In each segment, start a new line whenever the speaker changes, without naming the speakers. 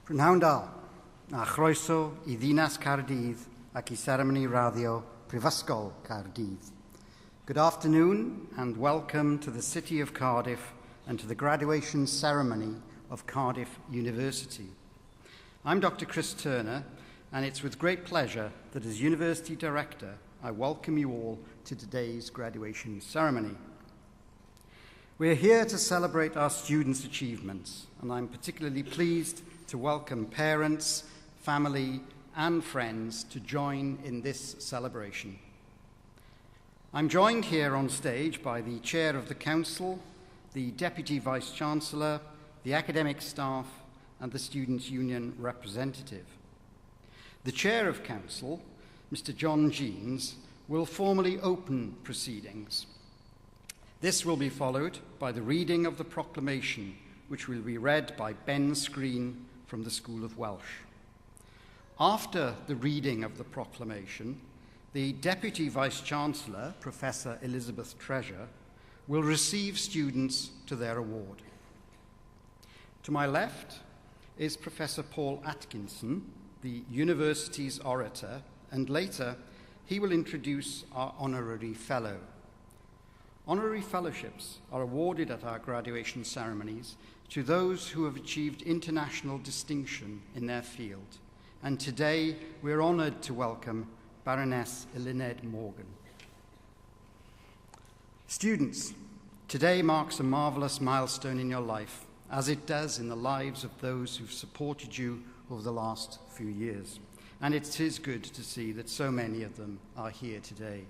Prynhawn da, a chroeso I ddinas Cardydd ac I seremoni raddio Prifysgol Cardydd. Good afternoon and welcome to the city of Cardiff and to the graduation ceremony of Cardiff University. I'm Dr. Chris Turner, and it's with great pleasure that as University Director I welcome you all to today's graduation ceremony. We're here to celebrate our students' achievements, and I'm particularly pleased to welcome parents, family, and friends to join in this celebration. I'm joined here on stage by the Chair of the Council, the Deputy Vice-Chancellor, the academic staff, and the Students' Union representative. The Chair of Council, Mr. John Jeans, will formally open proceedings. This will be followed by the reading of the Proclamation, which will be read by Ben Screen from the School of Welsh. After the reading of the Proclamation, the Deputy Vice-Chancellor, Professor Elizabeth Treasure, will receive students to their award. To my left is Professor Paul Atkinson, the university's orator, and later he will introduce our honorary fellow. Honorary fellowships are awarded at our graduation ceremonies to those who have achieved international distinction in their field. And today we're honored to welcome Baroness Illinit Morgan. Students, today marks a marvelous milestone in your life, as it does in the lives of those who've supported you over the last few years. And it is good to see that so many of them are here today.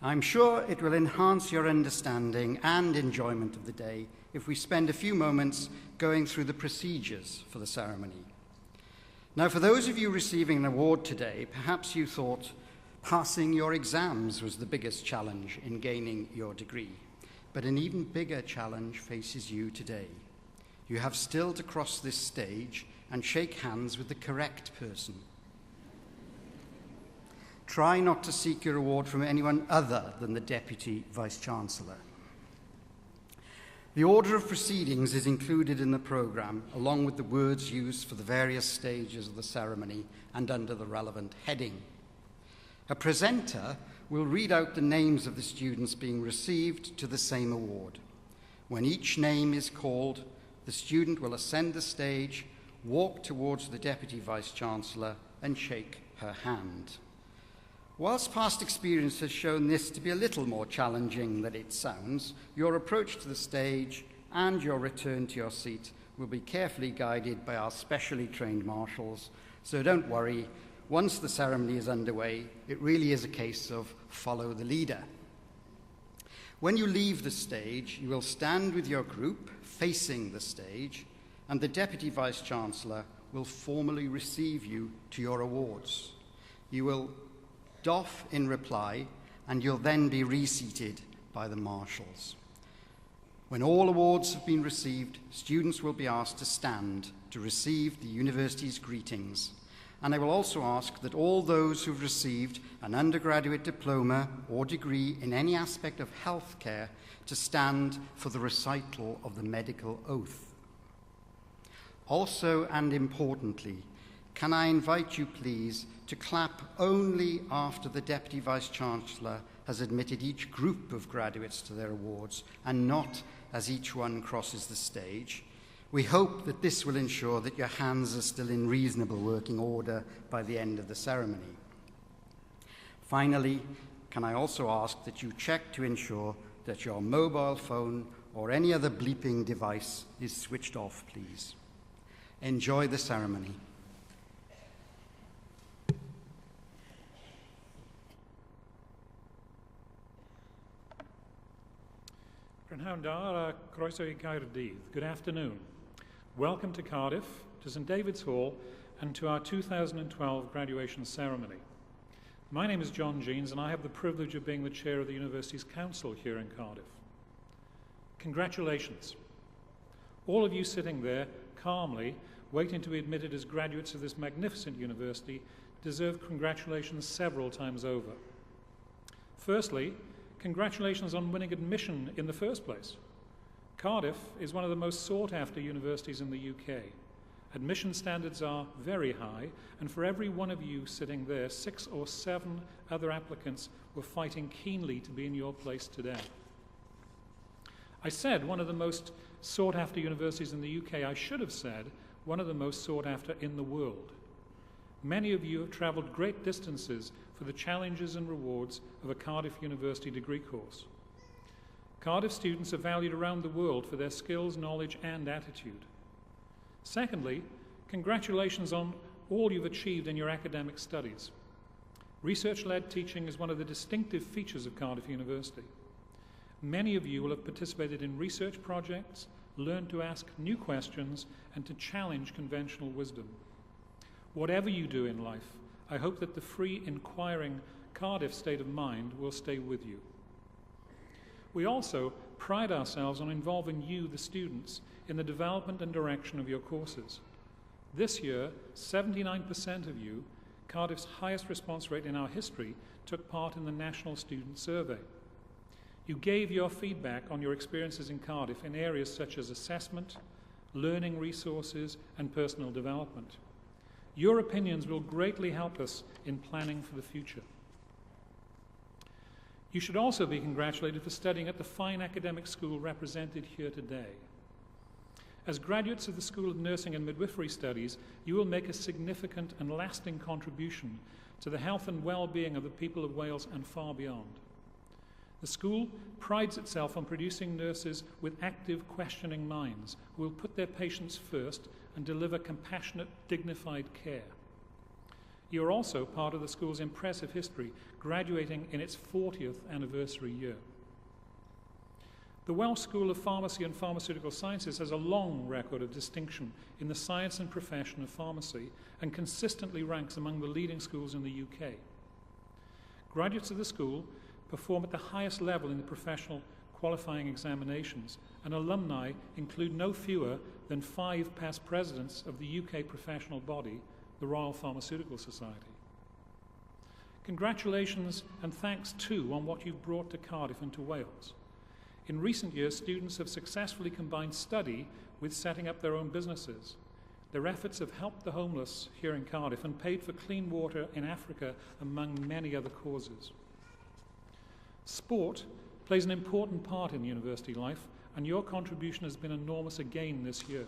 I'm sure it will enhance your understanding and enjoyment of the day if we spend a few moments going through the procedures for the ceremony. Now, for those of you receiving an award today, perhaps you thought passing your exams was the biggest challenge in gaining your degree. But an even bigger challenge faces you today. You have still to cross this stage and shake hands with the correct person. Try not to seek your award from anyone other than the Deputy Vice-Chancellor. The order of proceedings is included in the programme, along with the words used for the various stages of the ceremony and under the relevant heading. A presenter will read out the names of the students being received to the same award. When each name is called, the student will ascend the stage, walk towards the Deputy Vice-Chancellor, and shake her hand. Whilst past experience has shown this to be a little more challenging than it sounds, your approach to the stage and your return to your seat will be carefully guided by our specially trained marshals, so don't worry. Once the ceremony is underway, it really is a case of follow the leader. When you leave the stage, you will stand with your group facing the stage, and the Deputy Vice-Chancellor will formally receive you to your awards. You will doff in reply, and you'll then be reseated by the marshals. When all awards have been received, students will be asked to stand to receive the university's greetings. And I will also ask that all those who've received an undergraduate diploma or degree in any aspect of healthcare to stand for the recital of the medical oath. Also, and importantly, can I invite you, please, to clap only after the Deputy Vice-Chancellor has admitted each group of graduates to their awards, and not as each one crosses the stage. We hope that this will ensure that your hands are still in reasonable working order by the end of the ceremony. Finally, can I also ask that you check to ensure that your mobile phone or any other bleeping device is switched off, please. Enjoy the ceremony.
Prynhawn da, a chroeso I Gaerdydd. Good afternoon. Welcome to Cardiff, to St David's Hall, and to our 2012 graduation ceremony. My name is John Jeans, and I have the privilege of being the chair of the university's council here in Cardiff. Congratulations. All of you sitting there, calmly, waiting to be admitted as graduates of this magnificent university, deserve congratulations several times over. Firstly, congratulations on winning admission in the first place. Cardiff is one of the most sought-after universities in the UK, Admission standards are very high, and for every one of you sitting there, 6 or 7 other applicants were fighting keenly to be in your place today. I said one of the most sought-after universities in the UK. I should have said one of the most sought-after in the world. Many of you have travelled great distances for the challenges and rewards of a Cardiff University degree course. Cardiff students are valued around the world for their skills, knowledge, and attitude. Secondly, congratulations on all you've achieved in your academic studies. Research-led teaching is one of the distinctive features of Cardiff University. Many of you will have participated in research projects, learned to ask new questions, and to challenge conventional wisdom. Whatever you do in life, I hope that the free, inquiring Cardiff state of mind will stay with you. We also pride ourselves on involving you, the students, in the development and direction of your courses. This year, 79% of you, Cardiff's highest response rate in our history, took part in the National Student Survey. You gave your feedback on your experiences in Cardiff in areas such as assessment, learning resources, and personal development. Your opinions will greatly help us in planning for the future. You should also be congratulated for studying at the fine academic school represented here today. As graduates of the School of Nursing and Midwifery Studies, you will make a significant and lasting contribution to the health and well-being of the people of Wales and far beyond. The school prides itself on producing nurses with active, questioning minds who will put their patients first and deliver compassionate, dignified care. You are also part of the school's impressive history, graduating in its 40th anniversary year. The Welsh School of Pharmacy and Pharmaceutical Sciences has a long record of distinction in the science and profession of pharmacy and consistently ranks among the leading schools in the UK. Graduates of the school perform at the highest level in the professional qualifying examinations, and alumni include no fewer than 5 past presidents of the UK professional body, the Royal Pharmaceutical Society. Congratulations and thanks too on what you've brought to Cardiff and to Wales. In recent years, students have successfully combined study with setting up their own businesses. Their efforts have helped the homeless here in Cardiff and paid for clean water in Africa, among many other causes. Sport plays an important part in university life, and your contribution has been enormous again this year.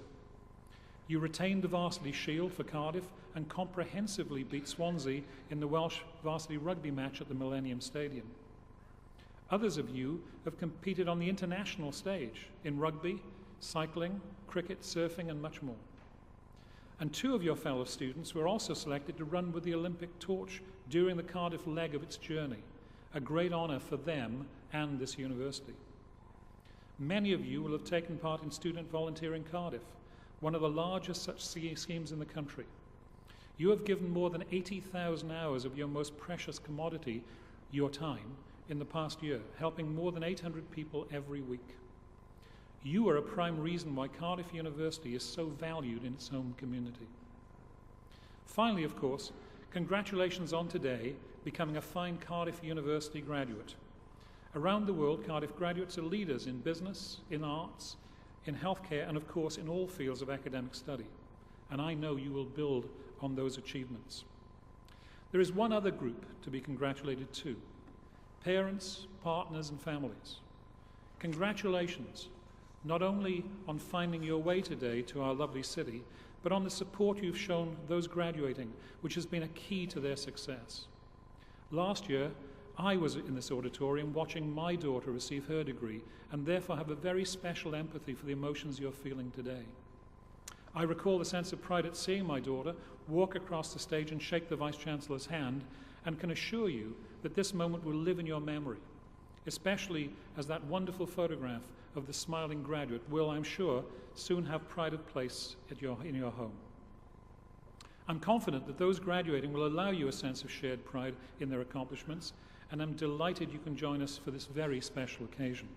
You retained the varsity shield for Cardiff and comprehensively beat Swansea in the Welsh varsity rugby match at the Millennium Stadium. Others of you have competed on the international stage in rugby, cycling, cricket, surfing, and much more. And 2 of your fellow students were also selected to run with the Olympic torch during the Cardiff leg of its journey, a great honour for them and this university. Many of you will have taken part in Student Volunteer in Cardiff, one of the largest such schemes in the country. You have given more than 80,000 hours of your most precious commodity, your time, in the past year, helping more than 800 people every week. You are a prime reason why Cardiff University is so valued in its home community. Finally, of course, congratulations on today becoming a fine Cardiff University graduate. Around the world, Cardiff graduates are leaders in business, in arts, in healthcare, and of course in all fields of academic study. And I know you will build on those achievements. There is one other group to be congratulated too: parents, partners, and families. Congratulations, not only on finding your way today to our lovely city, but on the support you've shown those graduating, which has been a key to their success. Last year, I was in this auditorium watching my daughter receive her degree, and therefore have a very special empathy for the emotions you're feeling today. I recall the sense of pride at seeing my daughter walk across the stage and shake the Vice-Chancellor's hand, and can assure you that this moment will live in your memory, especially as that wonderful photograph of the smiling graduate will, I'm sure, soon have pride of place in your home. I'm confident that those graduating will allow you a sense of shared pride in their accomplishments, and I'm delighted you can join us for this very special occasion.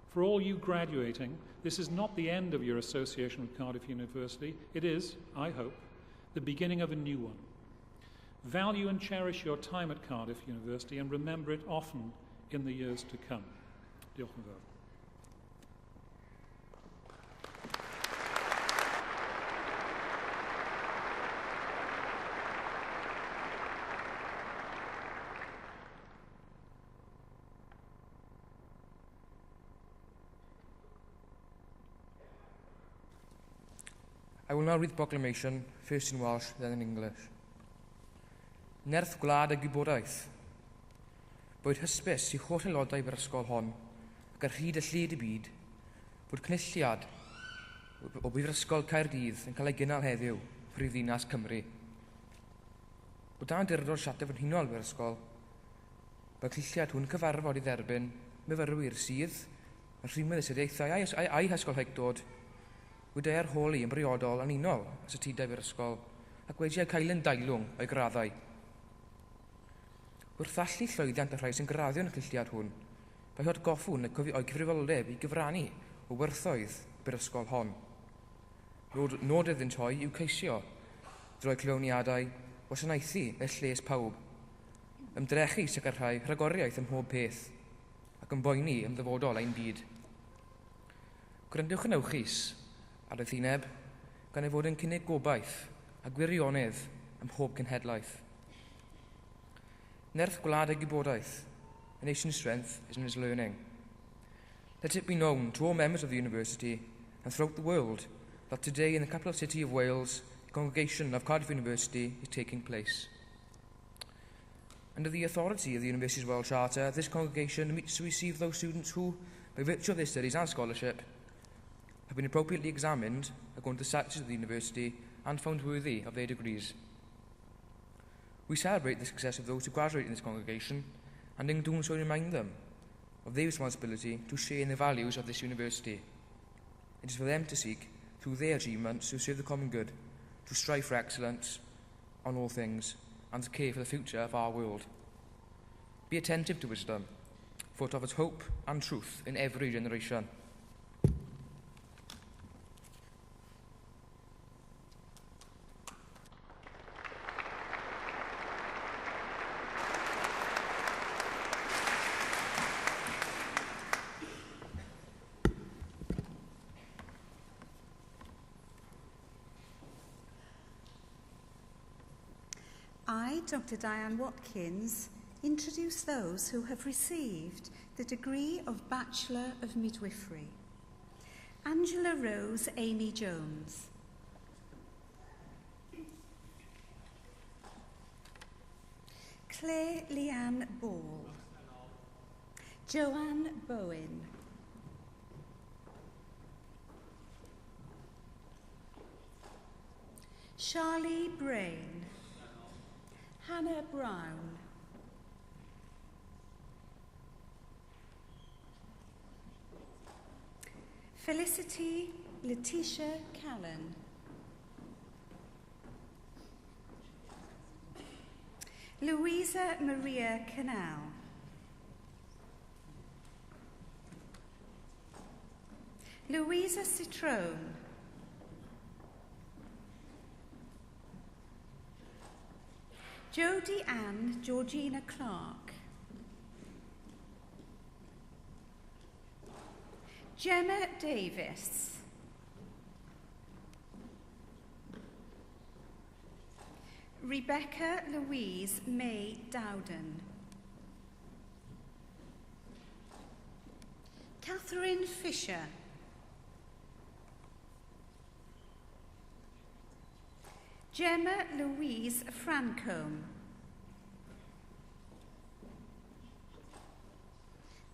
For all you graduating, this is not the end of your association with Cardiff University. It is, I hope, the beginning of a new one. Value and cherish your time at Cardiff University and remember it often in the years to come. Diolch yn fawr.
I will now read the proclamation, first in Welsh, then in English. Nerth gwlad a gwybodaeth. Boed hysbys i holl aelodau brifysgol hon, ac ar hyd y lled y byd, bod cynulliad o Brifysgol Caerdydd yn cael ei gynnal heddiw, Prifddinas Cymru. O dan durdod siatef yn hunol brifysgol, mae cynulliad hwn cyfarfod i dderbyn myfyrwyr sydd, yn rhywmedd ystyriaethau a'i hysgol hegdod, wedi'i arholi yn briodol yn unol as y tydau brifysgol, ac wedi'i cael yn dailwng o'i graddau. Wrth allu llwyddiant y rhai sy'n graddio yn y cynulliad hwn, mae hod goffwn o'i cyfrifoldeb i gyfrannu o werthoedd brifysgol hon. Nod iddynt hoi yw ceisio drwy clywniadau wasanaethu y lles pawb, ymdrechu sicrhau rhagoriaeth ym mhob peth, ac yn boeni am ddyfodol ein byd. Gwrandewch yn ewchus ar y ddiwyneb gan ei fod yn cynnig gobaith a gwirionedd ym mhob cenhedlaeth. Nerth gwlad a gwybodaeth, a nation's strength is in its learning. Let it be known to all members of the university and throughout the world that today in the capital city of Wales, the congregation of Cardiff University is taking place. Under the authority of the University's Welsh Charter, this congregation meets to receive those students who, by virtue of their studies and scholarship, have been appropriately examined according to the statutes of the university and found worthy of their degrees. We celebrate the success of those who graduate in this congregation, and in doing so remind them of their responsibility to share in the values of this university. It is for them to seek, through their achievements, to serve the common good, to strive for excellence on all things, and to care for the future of our world. Be attentive to wisdom, for it offers hope and truth in every generation.
I, Dr. Diane Watkins, introduce those who have received the degree of Bachelor of Midwifery. Angela Rose Amy Jones. Claire Leanne Ball. Joanne Bowen. Charlie Brain. Hannah Brown. Felicity Letitia Callan. Louisa Maria Canal. Louisa Citrone. Jodie Ann Georgina Clark. Gemma Davis. Rebecca Louise May Dowden. Catherine Fisher. Gemma Louise Francombe.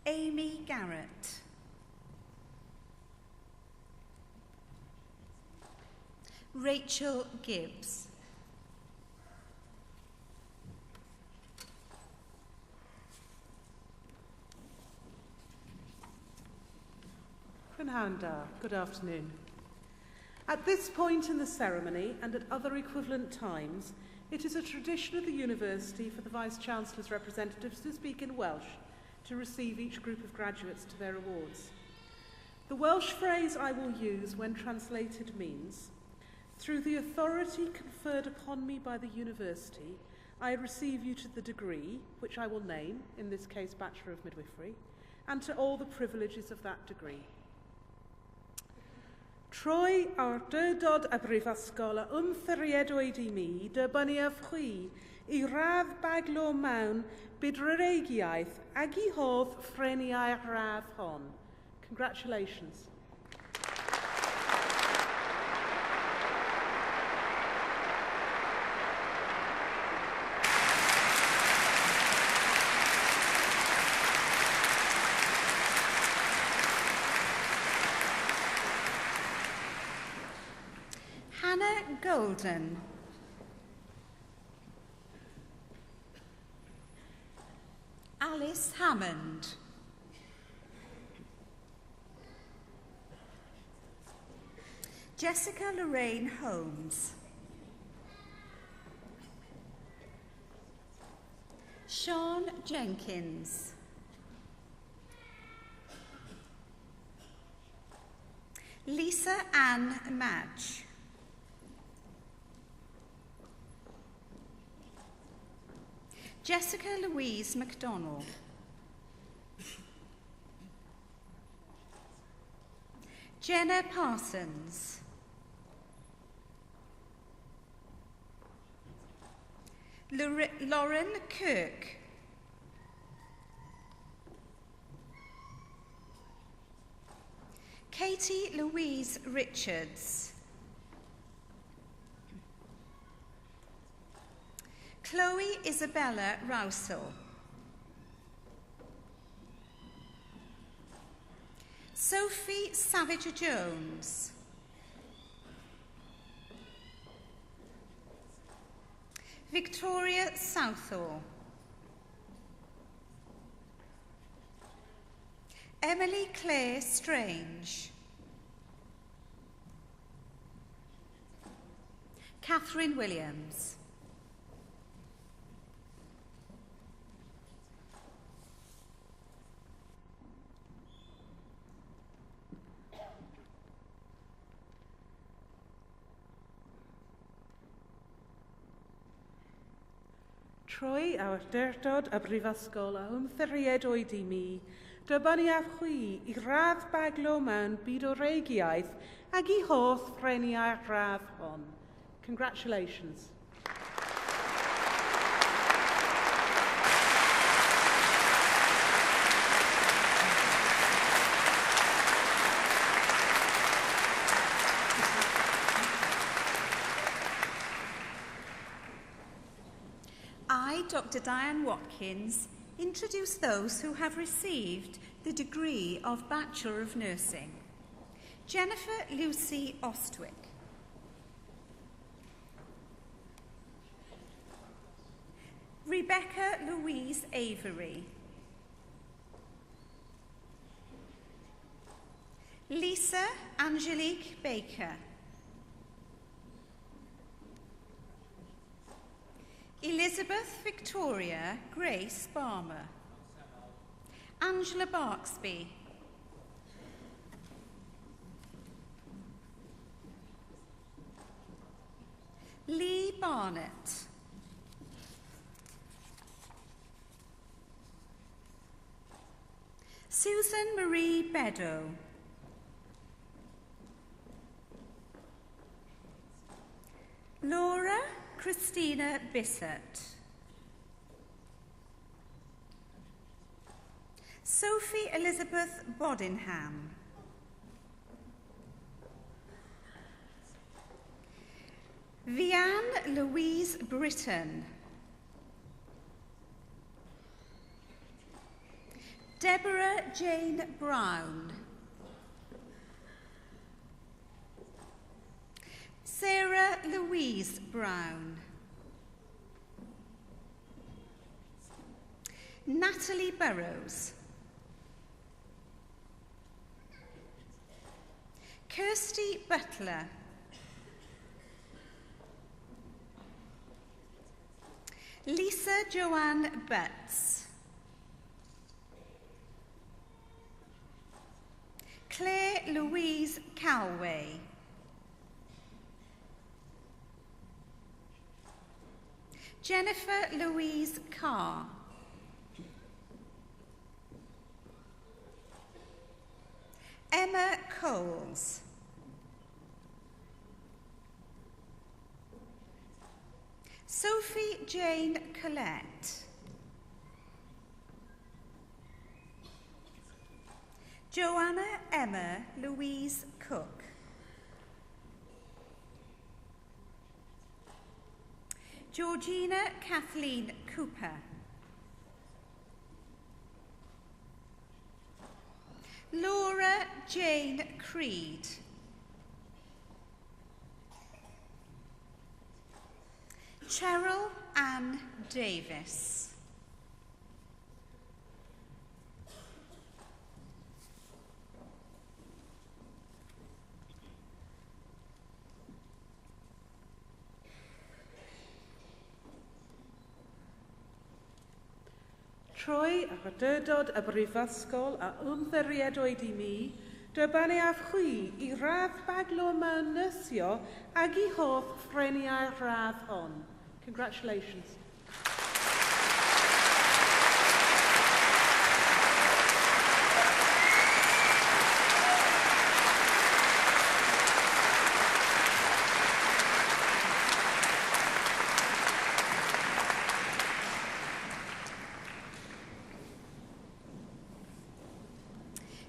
Amy Garrett. Rachel Gibbs.
Prynhawn, good afternoon. At this point in the ceremony and at other equivalent times, it is a tradition of the University for the Vice-Chancellor's representatives to speak in Welsh to receive each group of graduates to their awards. The Welsh phrase I will use when translated means, "Through the authority conferred upon me by the University, I receive you to the degree, which I will name, in this case Bachelor of Midwifery, and to all the privileges of that degree." Trwy awdurdod y brifysgol a ymthriedwyd I mi dybynnu a chwi I radd baglo mewn bydreigiaeth ag I hodd ffreniau radd hon. Congratulations.
Hannah Golden. Alice Hammond. Jessica Lorraine Holmes. Sean Jenkins. Lisa Ann Madge. Jessica Louise MacDonald. Jenna Parsons. Lauren Kirk. Katie Louise Richards. Chloe Isabella Rousel. Sophie Savage-Jones. Victoria Southall. Emily Clare Strange. Catherine Williams.
Trwy awdurdod y Brifysgol a ymddiried oed I mi, dybwn I chwi I radd baglo mewn byd o reigiaeth ac I hoff freniau'r radd hon. Congratulations.
I, Dr. Diane Watkins, introduce those who have received the degree of Bachelor of Nursing. Jennifer Lucy Ostwick. Rebecca Louise Avery. Lisa Angelique Baker. Elizabeth Victoria Grace Barmer. Angela Barksby. Lee Barnett. Susan Marie Beddoe. Laura Christina Bissett. Sophie Elizabeth Bodingham. Vianne Louise Britton. Deborah Jane Brown. Sarah Louise Brown. Natalie Burrows. Kirsty Butler. Lisa Joanne Butts. Claire Louise Calway. Jennifer Louise Carr. Emma Coles. Sophie Jane Collette. Joanna Emma Louise Cook. Georgina Kathleen Cooper. Laura Jane Creed. Cheryl Ann Davis.
Trwy ac adydod y brifysgol a ymddiriedwyd I mi, dybaniaf chwi I radd baglo mynysio ag I hoff ffreniau'r radd hon. Congratulations.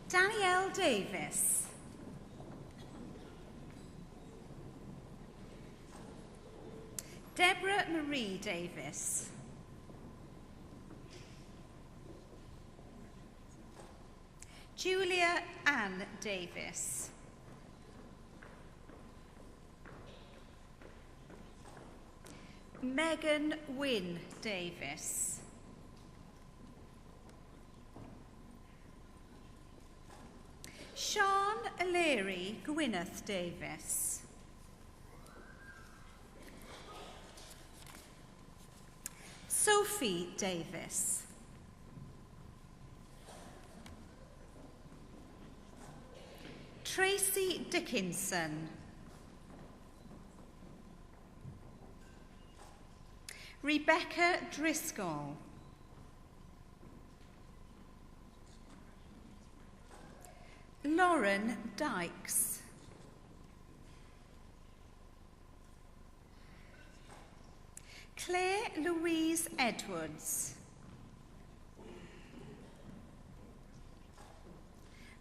Danielle Davis. Deborah Marie Davis. Julia Ann Davis. Megan Wynne Davis. Sean O'Leary Gwyneth Davis. Sophie Davis. Tracy Dickinson. Rebecca Driscoll. Lauren Dykes. Claire Louise Edwards.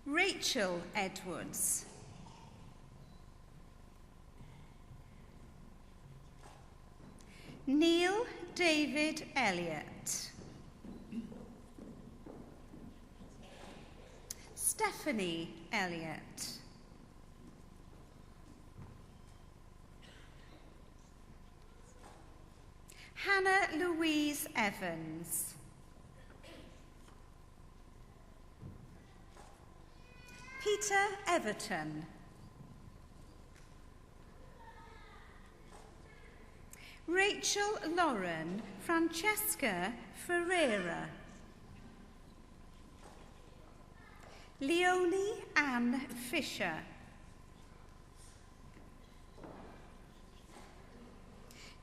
Rachel Edwards. Neil David Elliott. Stephanie Elliott. Hannah Louise Evans. Peter Everton. Rachel Lauren Francesca Ferreira. Leonie Ann Fisher.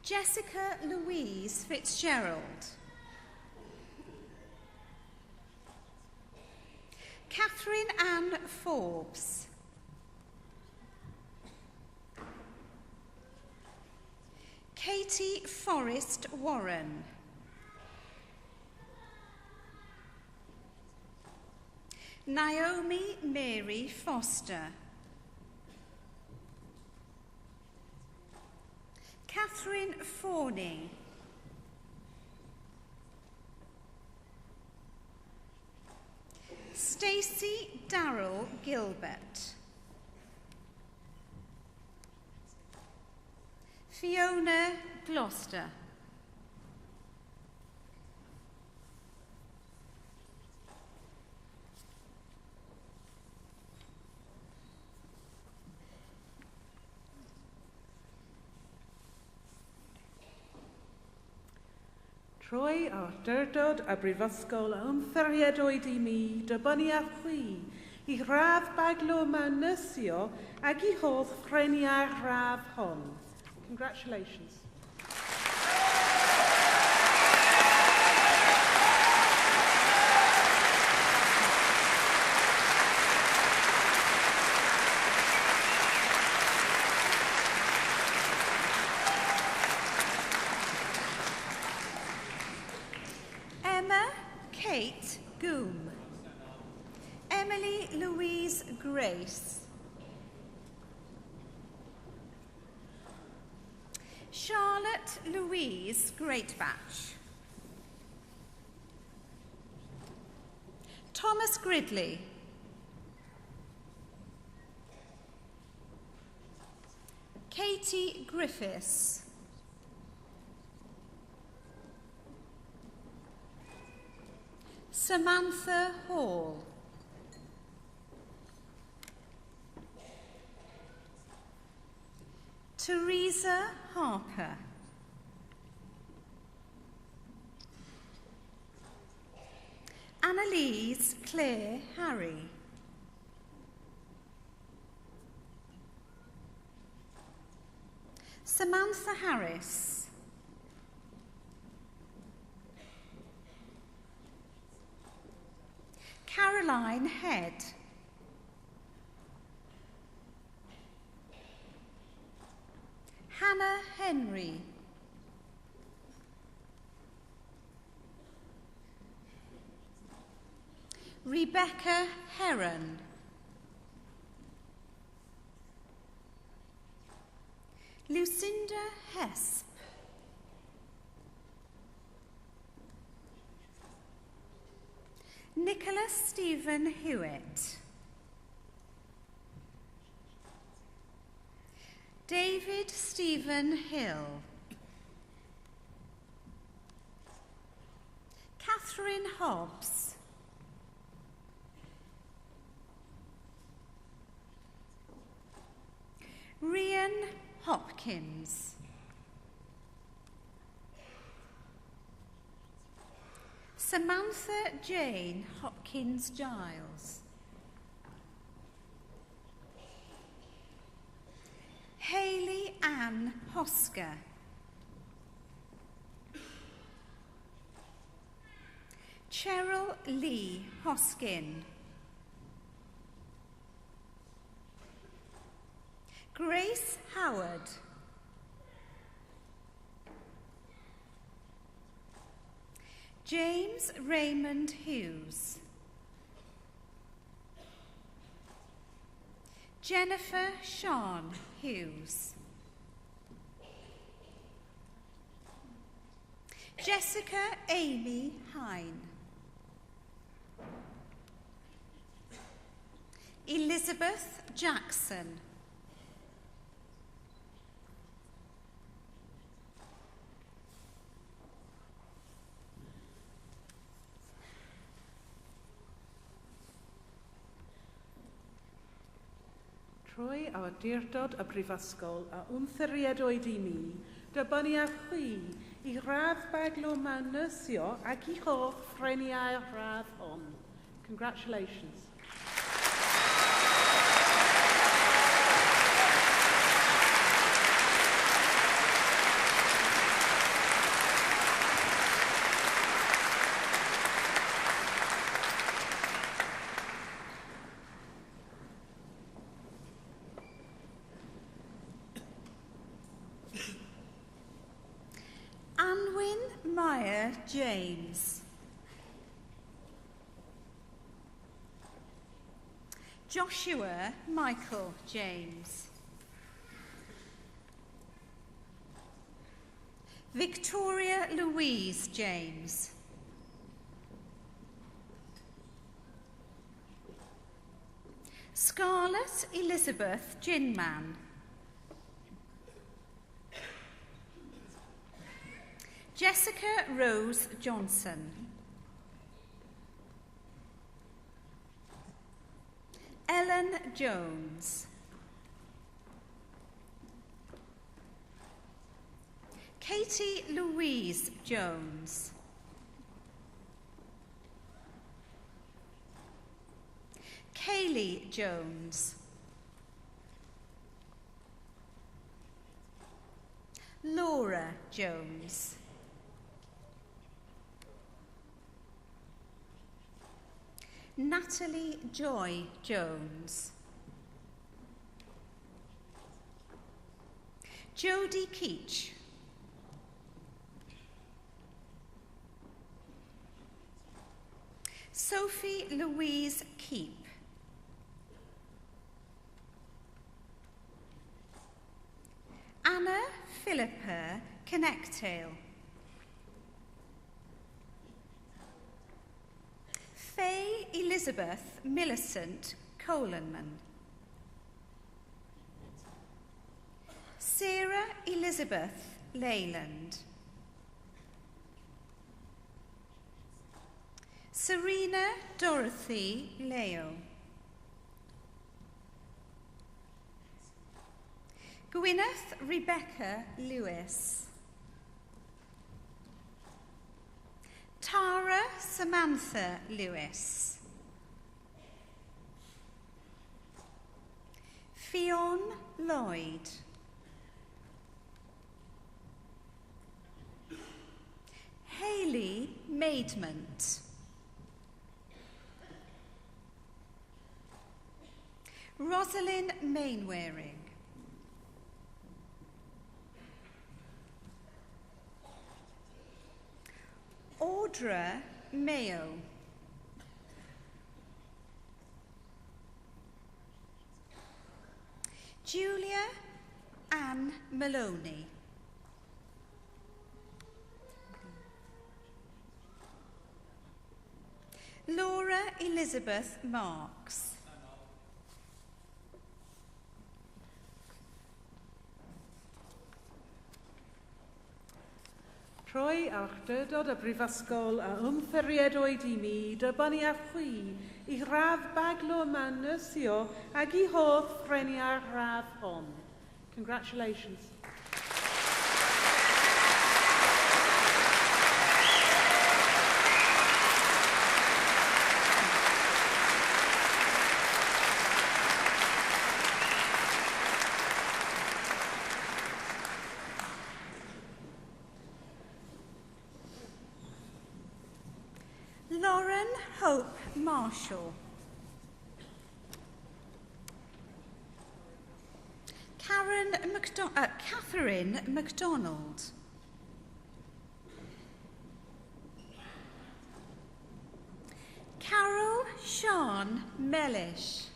Jessica Louise Fitzgerald. Catherine Ann Forbes. Katie Forrest Warren. Naomi Mary Foster. Catherine Forney. Stacey Darrell Gilbert. Fiona Gloucester.
Trwy awdurdod a brifysgol a ymddiriedwyd I mi, dybaniaf chwi I radd baglo mynysio ag I hoff ffreniau'r radd hon. Congratulations.
Kate Goom. Emily Louise Grace. Charlotte Louise Greatbatch. Thomas Gridley. Katie Griffiths. Samantha Hall. Teresa Harper. Annalise Claire Harry. Samantha Harris. Caroline Head. Hannah Henry. Rebecca Heron. Lucinda Hesp. Nicholas Stephen Hewitt. David Stephen Hill. Catherine Hobbs. Rhian Hopkins. Samantha Jane Hopkins Giles. Hayley Ann Hosker. Cheryl Lee Hoskin. Grace Howard. James Raymond Hughes. Jennifer Sean Hughes. Jessica Amy Hine. Elizabeth Jackson.
Trwy awdurdod y Brifysgol a wmthiried oed I mi, dibynnu chwi I radd baglo mawnysio ac I hoff ffreniau'r radd hon. Congratulations.
James. Joshua Michael James. Victoria Louise James. Scarlett Elizabeth Ginman. Jessica Rose Johnson. Ellen Jones. Katie Louise Jones. Kaylee Jones. Laura Jones. Natalie Joy Jones. Jodie Keach. Sophie Louise Keep. Anna Philippa Connectail. Faye Elizabeth Millicent Coleman. Sarah Elizabeth Leyland. Serena Dorothy Leo. Gwyneth Rebecca Lewis. Tara Samantha Lewis. Fionn Lloyd. Hayley Maidment. Rosalind Mainwaring. Audra Mayo. Julia Ann Maloney. Laura Elizabeth Marks.
Troi awdurdod y brifysgol a ymffyriedwyd I mi dybani a chwi I radd baglo manysio ag I hodd ffrenia'r radd hon. Congratulations.
Lauren Hope Marshall. Catherine MacDonald. Carol Sean Mellish.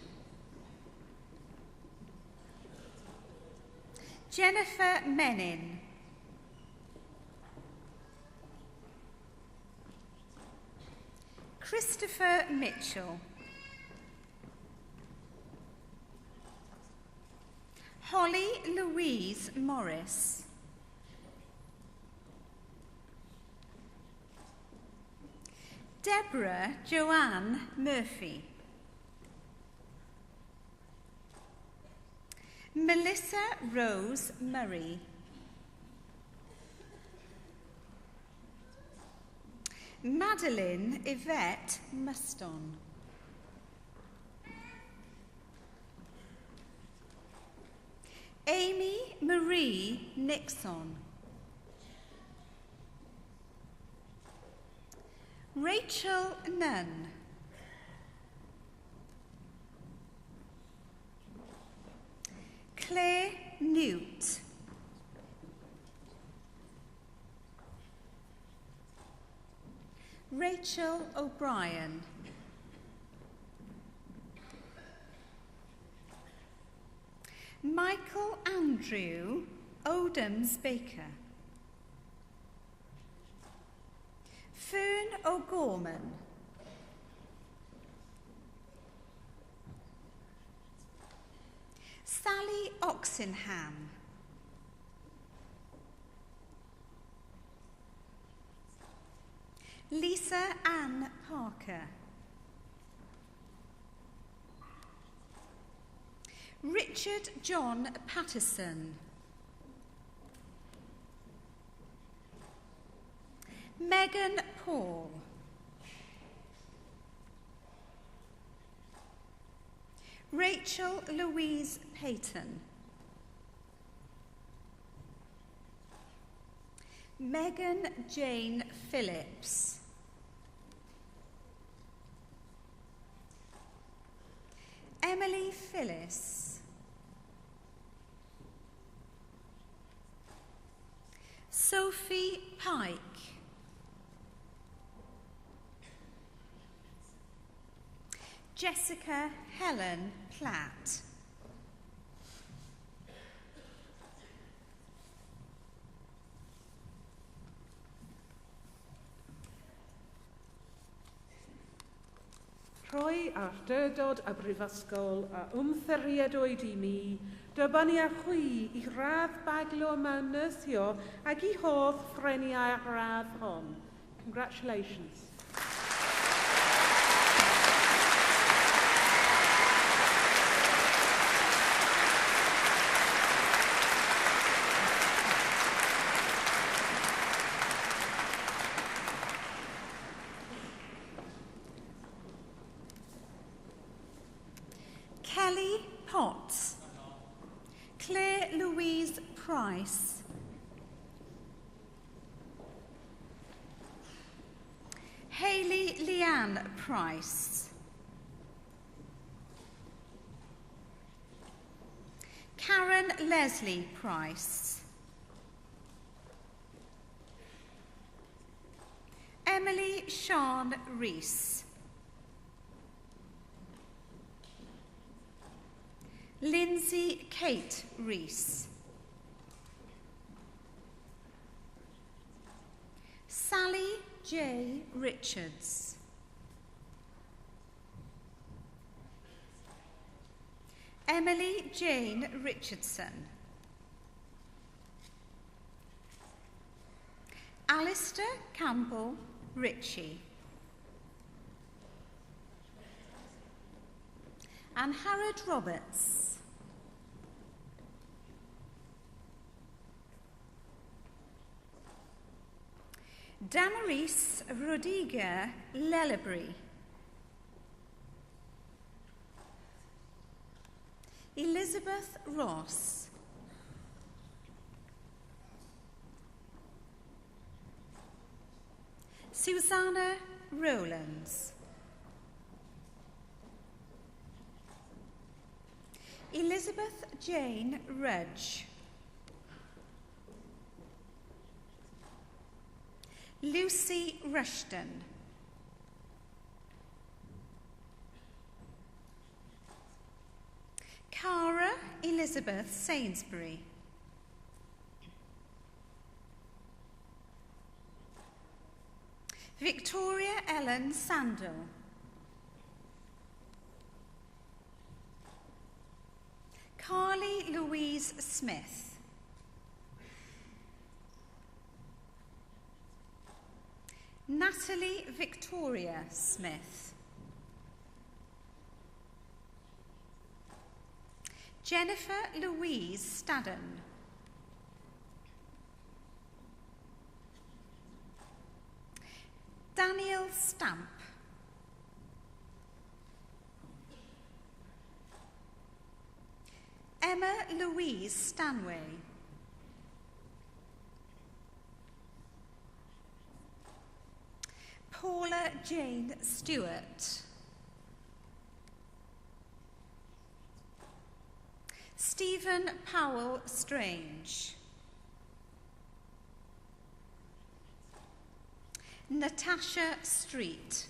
Jennifer Menin. Christopher Mitchell. Holly Louise Morris. Deborah Joanne Murphy. Melissa Rose Murray. Madeline Yvette Muston. Amy Marie Nixon. Rachel Nunn. Claire Newt. Rachel O'Brien. Michael Andrew Odoms Baker. Fern O'Gorman. Sally Oxenham. Lisa Ann Parker. Richard John Patterson. Megan Paul. Rachel Louise Payton. Megan Jane Phillips. Emily Phyllis. Sophie Pike. Jessica Helen Platt.
Troi awdurdod y brifysgol a ymffyriedwyd I mi, dybani a chwi I radd baglo manysio ag I hodd ffreniau'r radd hon. Congratulations.
Potts, Claire Louise Price, Hayley Leanne Price, Karen Leslie Price, Emily Sean Rees, Lindsay Kate Rees, Sally J. Richards, Emily Jane Richardson, Alistair Campbell Ritchie, and Harrod Roberts. Damaris Rodiga Lellebury, Elizabeth Ross, Susanna Rowlands, Elizabeth Jane Rudge, Lucy Rushton, Cara Elizabeth Sainsbury, Victoria Ellen Sandel, Carly Louise Smith, Natalie Victoria Smith, Jennifer Louise Stadden, Daniel Stamp, Emma Louise Stanway, Paula Jane Stewart, Stephen Powell Strange, Natasha Street,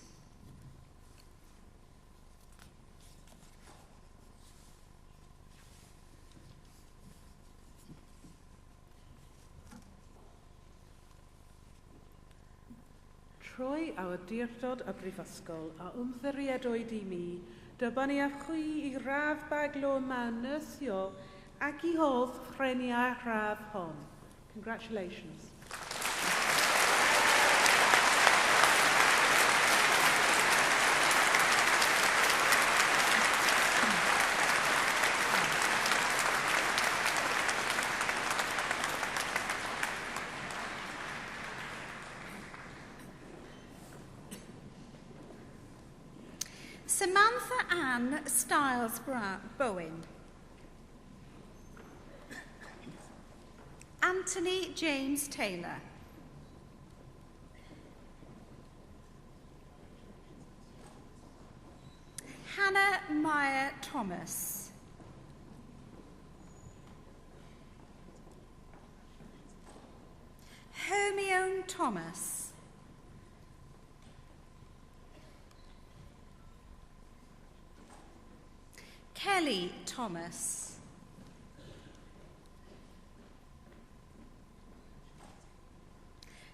Trwy awdurdod y Brifysgol a ymddiriedwyd I mi, dyma ni a chwi I raf baglo manysio ac I hodd ffreniau raf hon. Congratulations.
Samantha Ann Stiles Bowen, Anthony James Taylor, Hannah Meyer Thomas, Hermione Thomas, Kelly Thomas,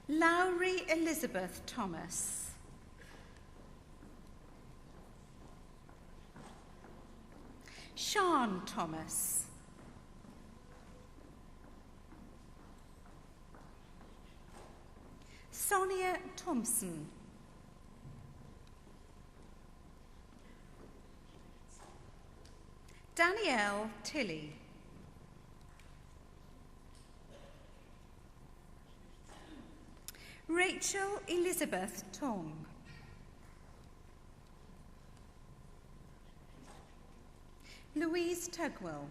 Lowry Elizabeth Thomas, Sean Thomas, Sonia Thompson, Danielle Tilley, Rachel Elizabeth Tong, Louise Tugwell.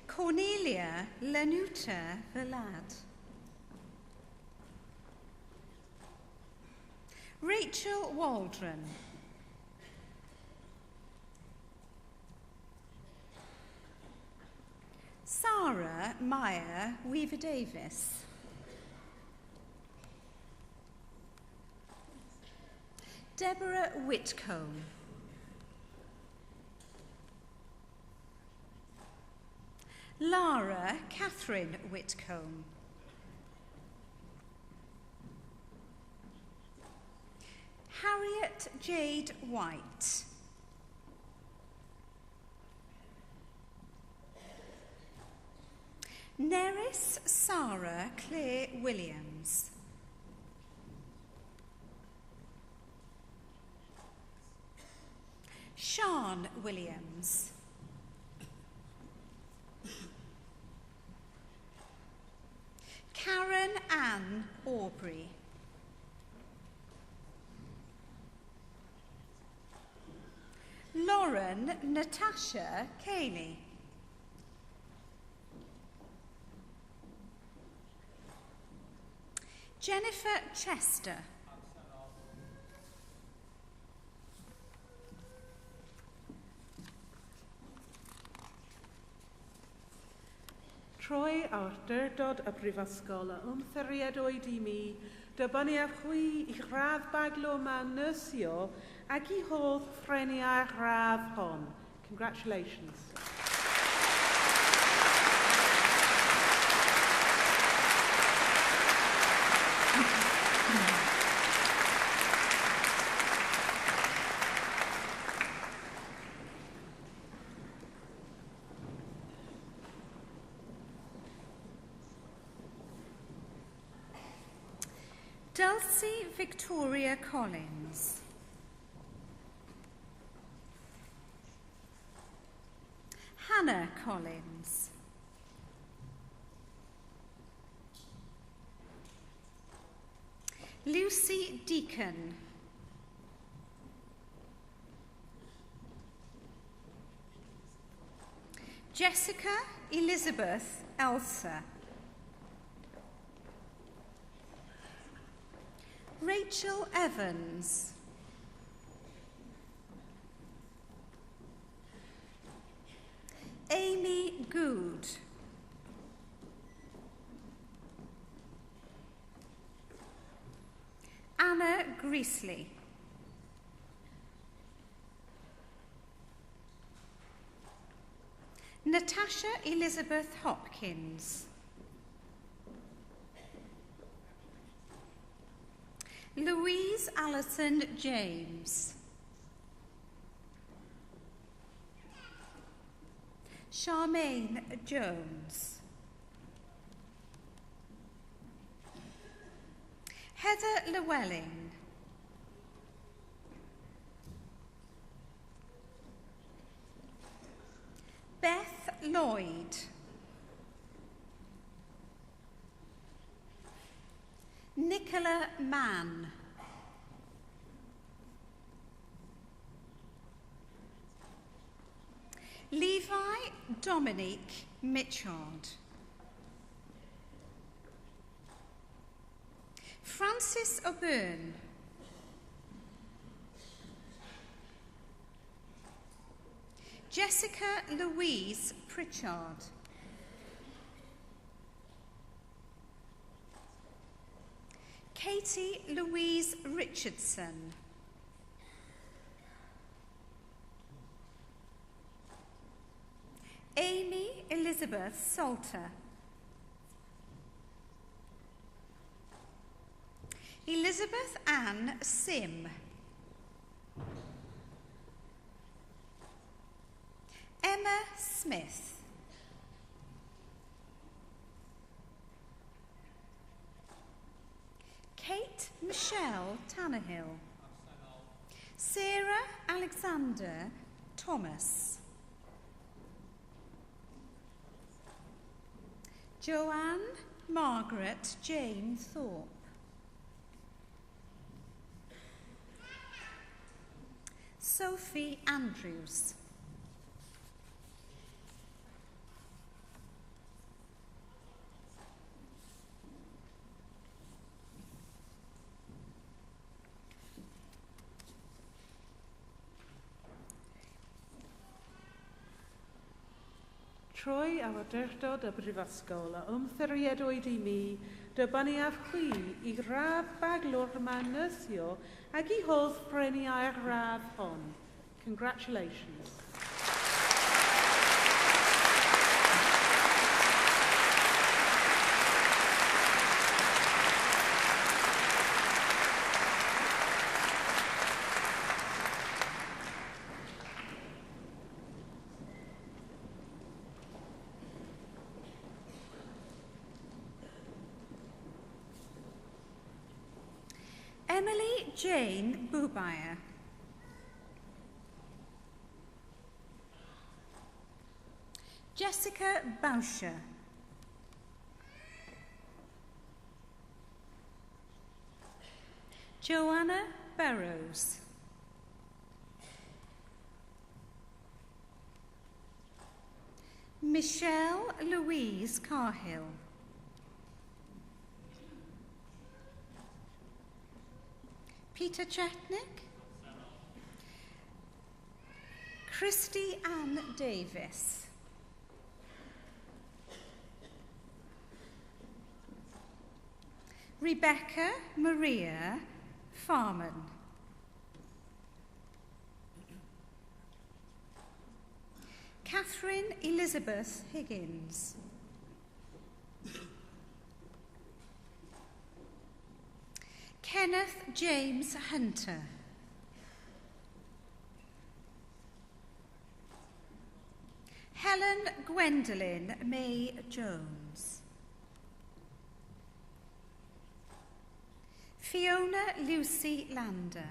Cornelia Lanuta Velad. Rachel Waldron. Sarah Meyer Weaver-Davis. Deborah Whitcomb. Lara Catherine Whitcomb. Harriet Jade White. Neris Sarah Claire Williams. Sean Williams. Karen Ann Aubrey. Lauren Natasha Cayley. Jennifer Chester.
Troi awdurdod y Brifysgol a ymtheried oed I mi, dybynnu a chwi I chradd baglo ma nysio ac I hodd ffreniau chradd hon. Congratulations.
Dulcie Victoria Collins. Hannah Collins. Lucy Deacon. Jessica Elizabeth Elsa. Rachel Evans. Amy Good. Anna Greasley. Natasha Elizabeth Hopkins. Louise Alison James. Charmaine Jones. Heather Llewellyn. Beth Lloyd. Nicola Mann. Levi Dominic Mitchard. Francis O'Byrne. Jessica Louise Pritchard. Katie Louise Richardson. Amy Elizabeth Salter. Elizabeth Ann Sim. Emma Smith. Kate Michelle Tannehill. Sarah Alexander Thomas. Joanne Margaret Jane Thorpe. Sophie Andrews.
Trwy awdurdod y brifysgol a ymddiriedwyd I mi, dybaniaf chwi I gradd baglwr manysio ac I hodd prenu a'r gradd hon. Congratulations.
Emily Jane Bubayer. Jessica Bauscher. Joanna Burrows. Michelle Louise Carhill. Peter Chetnick. Christy Ann Davis. Rebecca Maria Farman. Catherine Elizabeth Higgins. Kenneth James Hunter. Helen Gwendolyn May Jones. Fiona Lucy Lander.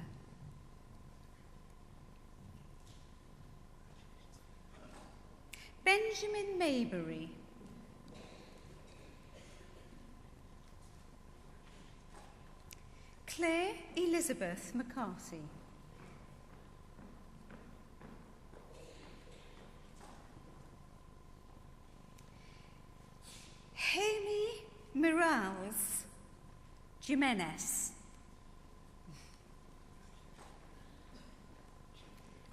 Benjamin Maybury. Claire Elizabeth McCarthy. Haley Morales Jimenez.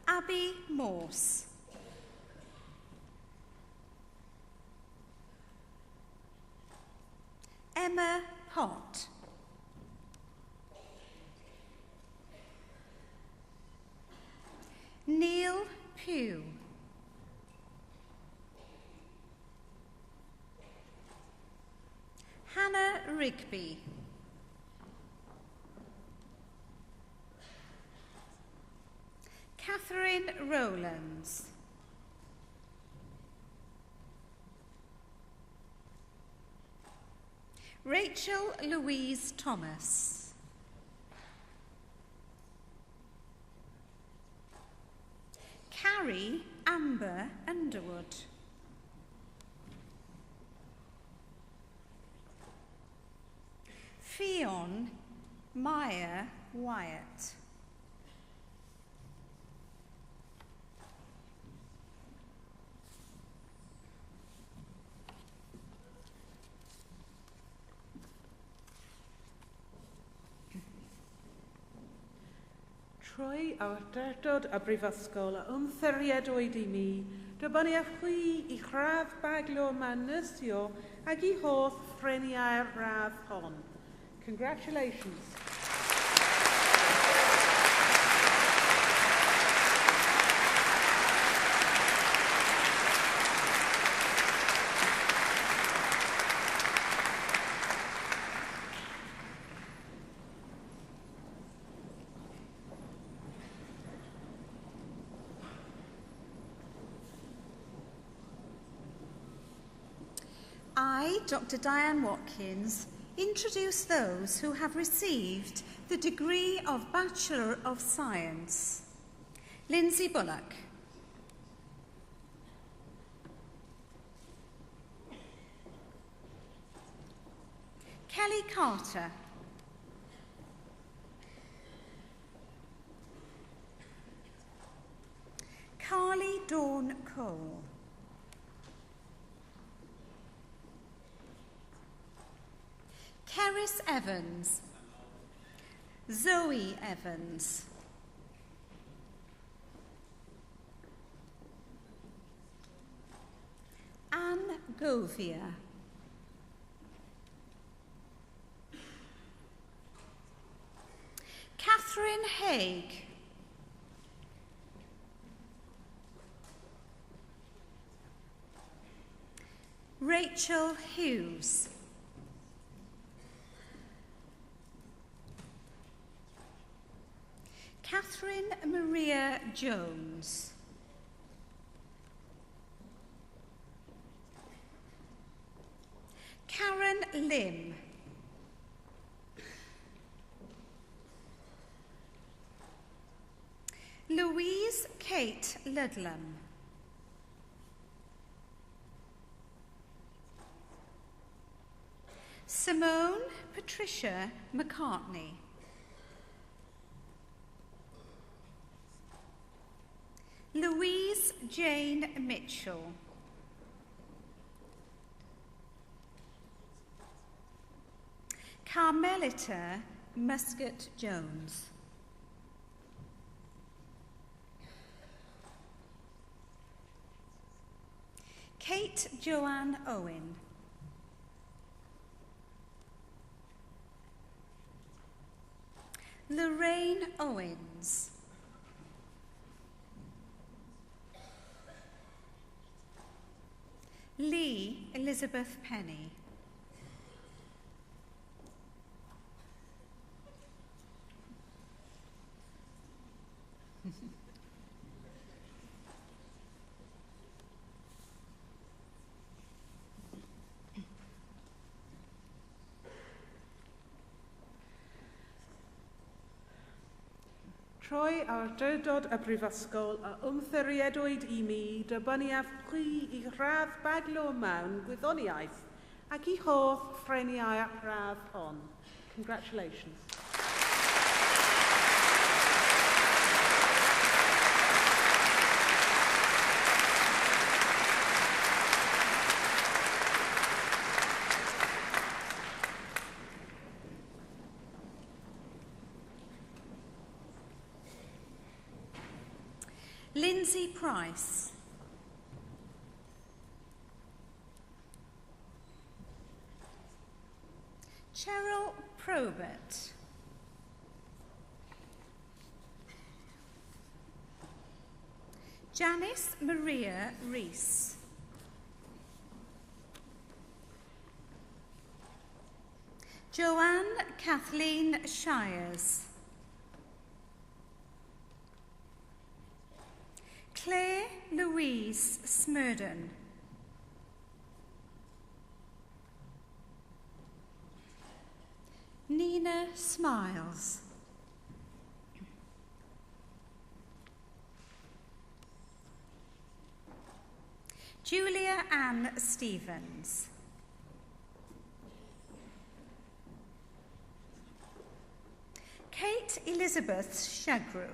Abby Morse. Emma Pott. Neil Pugh. Hannah Rigby. Catherine Rowlands. Rachel Louise Thomas. Carrie Amber Underwood. Fionn Maya Wyatt.
Trwy awdurdod y brifysgol a ymddiriedwyd I mi, dybaniaf chwi I gradd baglo manysio ac I hodd ffreniau'r radd hon. Congratulations.
I, Dr. Diane Watkins, introduce those who have received the degree of Bachelor of Science. Lindsay Bullock. Kelly Carter. Cole. Cerys Evans. Zoe Evans. Anne Govia. Catherine Haig. Rachel Hughes. Catherine Maria Jones. Karen Lim. Louise Kate Ludlam. Simone Patricia McCartney. Louise Jane Mitchell. Carmelita Muscat Jones. Kate Joanne Owen. Lorraine Owens. Lee Elizabeth Penny.
Troi awdurdod y Brifysgol a ymddiriedwyd I mi dybyniaf chi I radd baglo mewn gwyddoniaeth ac I hoff ffreniau radd hon. Congratulations.
Lindsay Price. Cheryl Probert. Janice Maria Rees. Joanne Kathleen Shires. Claire Louise Smurden. Nina Smiles. Julia Ann Stevens. Kate Elizabeth Shagru.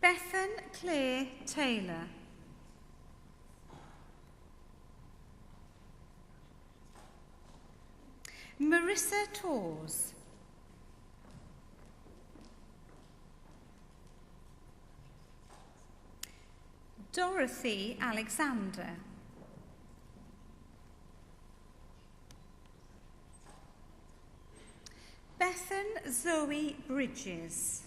Bethan Claire Taylor. Marissa Tors. Dorothy Alexander. Bethan Zoe Bridges.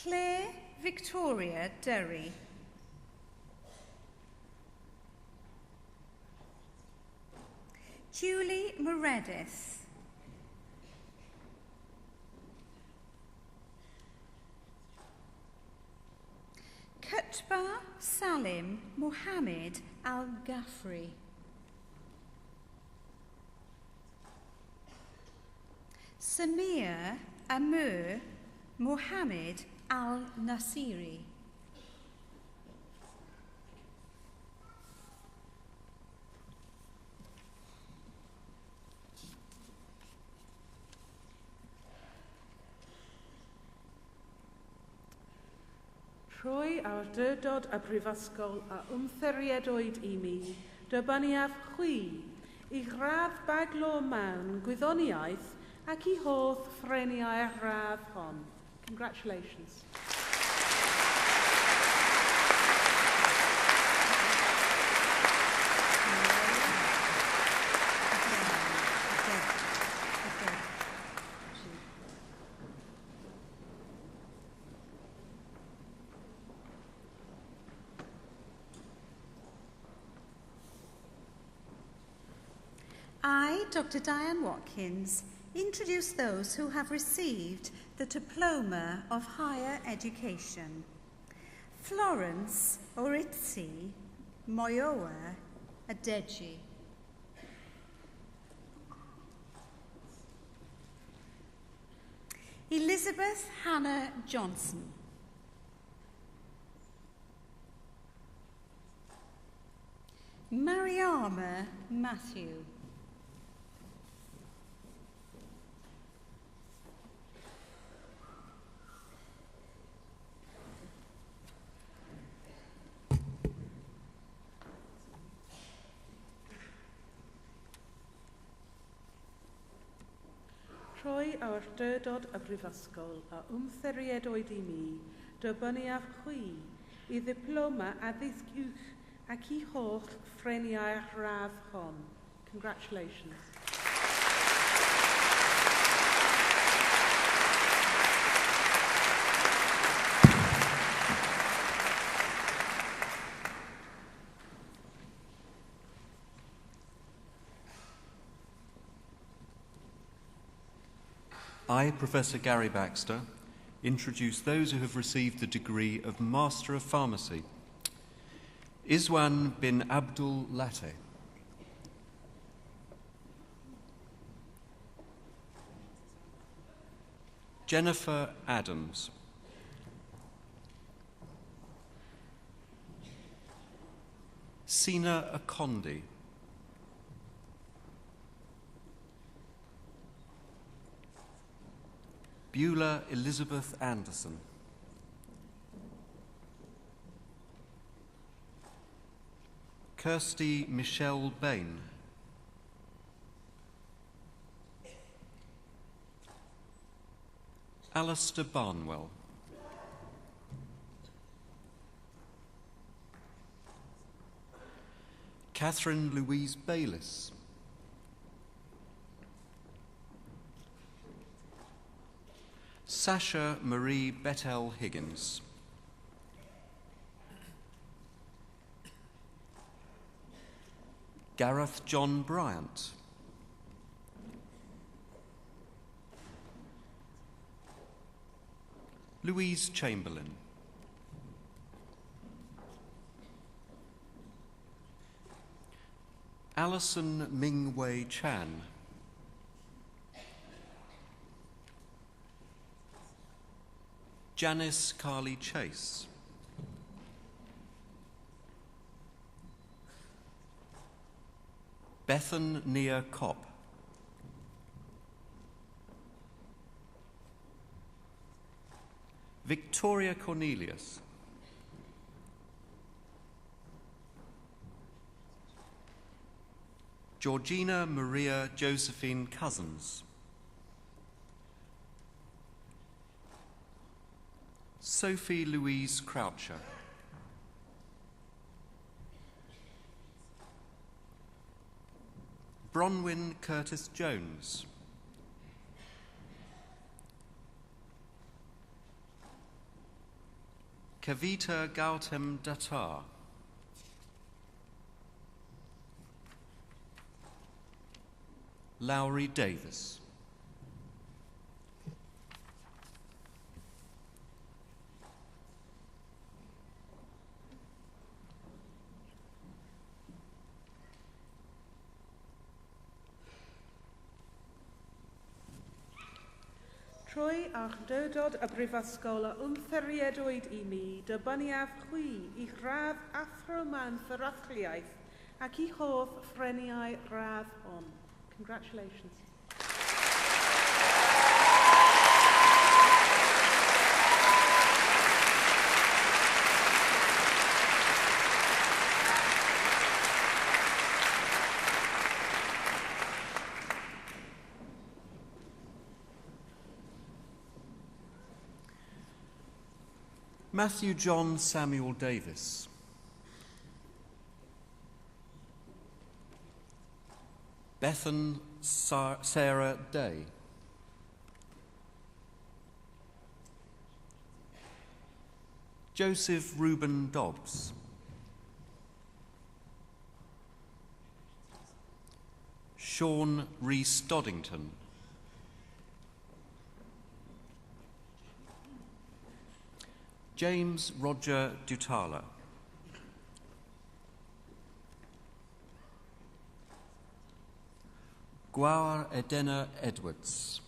Claire Victoria Derry. Julie Meredith. Kutba Salim Mohammed Al-Ghafri. Samir Amur Mohammed Al-Nasiri.
Trwy awdurdod y brifysgol a ymtheriedwyd I mi, dybaniaf chwi I gradd baglo mewn gwyddoniaeth ac I hodd ffreniau'r radd hon. Congratulations.
I, Dr. Diane Watkins, introduce those who have received the Diploma of Higher Education. Florence Oritzi Moyoa Adeji. Elizabeth Hannah Johnson. Mariama Matthew.
Trwy awdurdod y brifysgol a ymtheriedwyd I mi, dybyniaf chwi I ddiploma addysg uwch ac I holl ffreniau'r radd hon. Congratulations.
I, Professor Gary Baxter, introduce those who have received the degree of Master of Pharmacy. Iswan bin Abdul Latte. Jennifer Adams. Sina Akondi. Beulah Elizabeth Anderson. Kirsty Michelle Bain. Alistair Barnwell. Catherine Louise Bayliss. Sasha Marie Bettel Higgins. Gareth John Bryant. Louise Chamberlain. Alison Ming-Wei Chan. Janice Carly Chase. Bethan Nia Kopp. Victoria Cornelius. Georgina Maria Josephine Cousins. Sophie Louise Croucher. Bronwyn Curtis Jones. Kavita Gautam Datar. Lowry Davis.
Trwy awdurdod y brifysgol a ymtheriedwyd I mi, dybyniaf chwi I radd athroman fferychliaeth ac I hoff ffreniau radd hon. Congratulations.
Matthew John Samuel Davis. Bethan Sarah Day. Joseph Reuben Dobbs. Sean Rhys Doddington. James Roger Dutala. Gwar Edena Edwards.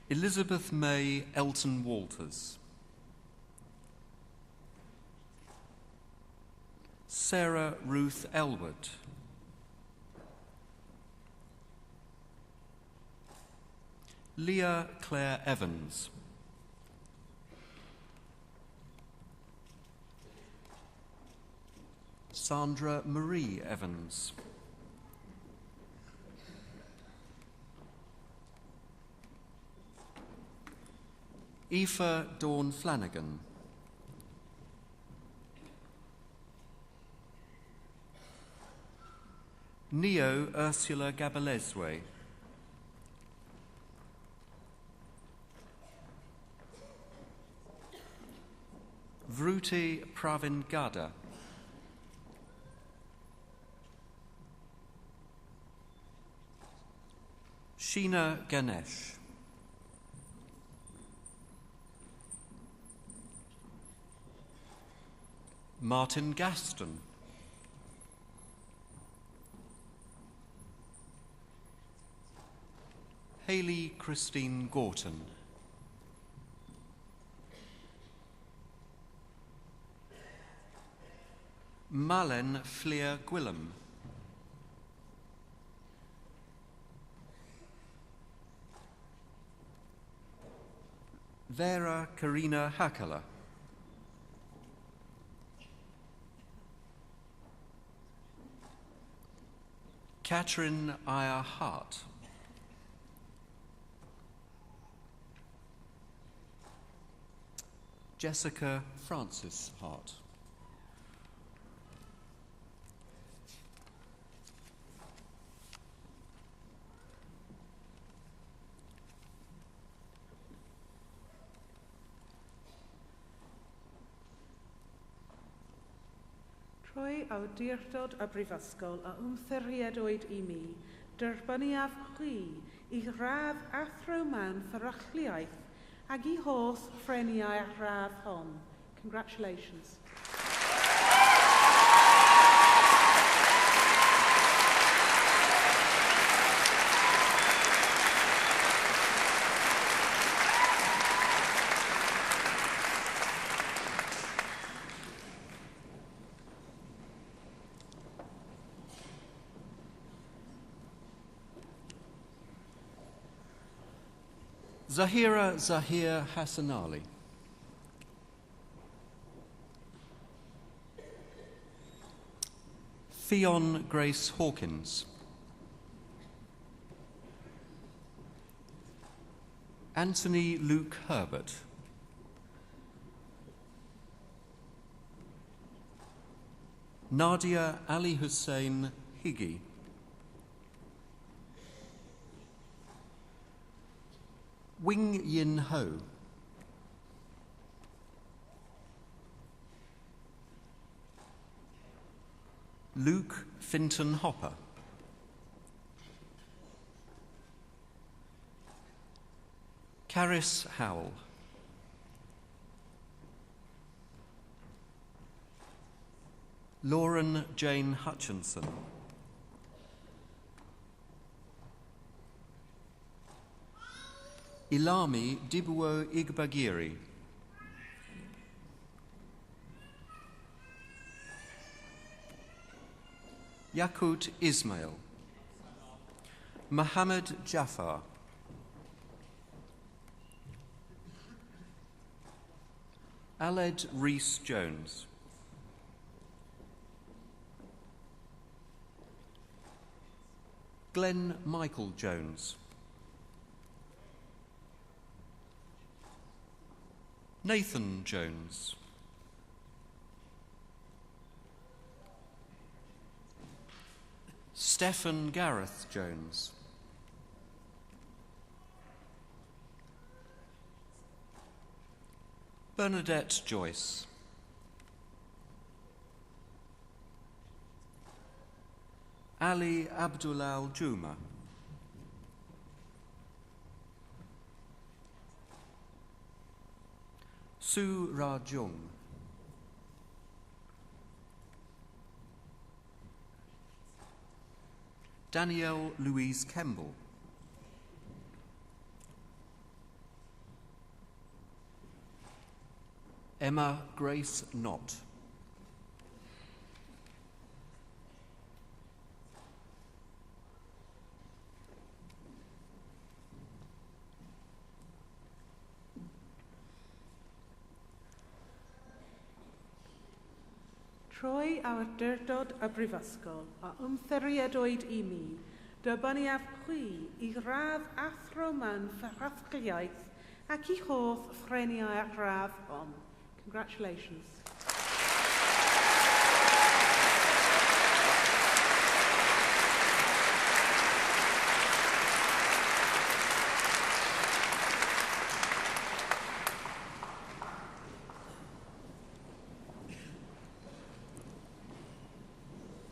Elizabeth May Elton Walters. Sarah Ruth Elwood. Leah Claire Evans. Sandra Marie Evans. Aoife Dawn Flanagan. Neo Ursula Gabaleswe. Vruti Pravin Gada. Sheena Ganesh. Martin Gaston. Hayley Christine Gorton. Malen Fleer Gwillem. Vera Karina Hakala. Catherine Aya Hart. Jessica Francis Hart.
Trwy awdurdod y Brifysgol a wmthiriedwyd I mi, derbyniaf chwi I radd athro mewn fferychliaeth ac I holl ffreniau radd hon. Congratulations.
Zahira Zahir Hassanali. Fionn Grace Hawkins. Anthony Luke Herbert. Nadia Ali Hussein Higgy. Wing Yin Ho. Luke Finton Hopper. Caris Howell. Lauren Jane Hutchinson. Ilami Dibuo Igbagiri. Yakut Ismail. Mohammed Jafar. Aled Rees Jones. Glenn Michael Jones. Nathan Jones. Stephen Gareth Jones. Bernadette Joyce. Ali Abdulal Juma. Su Rajung. Danielle Louise Kemble. Emma Grace Knott.
Troi awdurdod y brifysgol a ymtheriedwyd I mi, dybaniaf chwi I radd athro mewn fferythgliaeth ac I hoff ffreniau'r radd hon. Congratulations.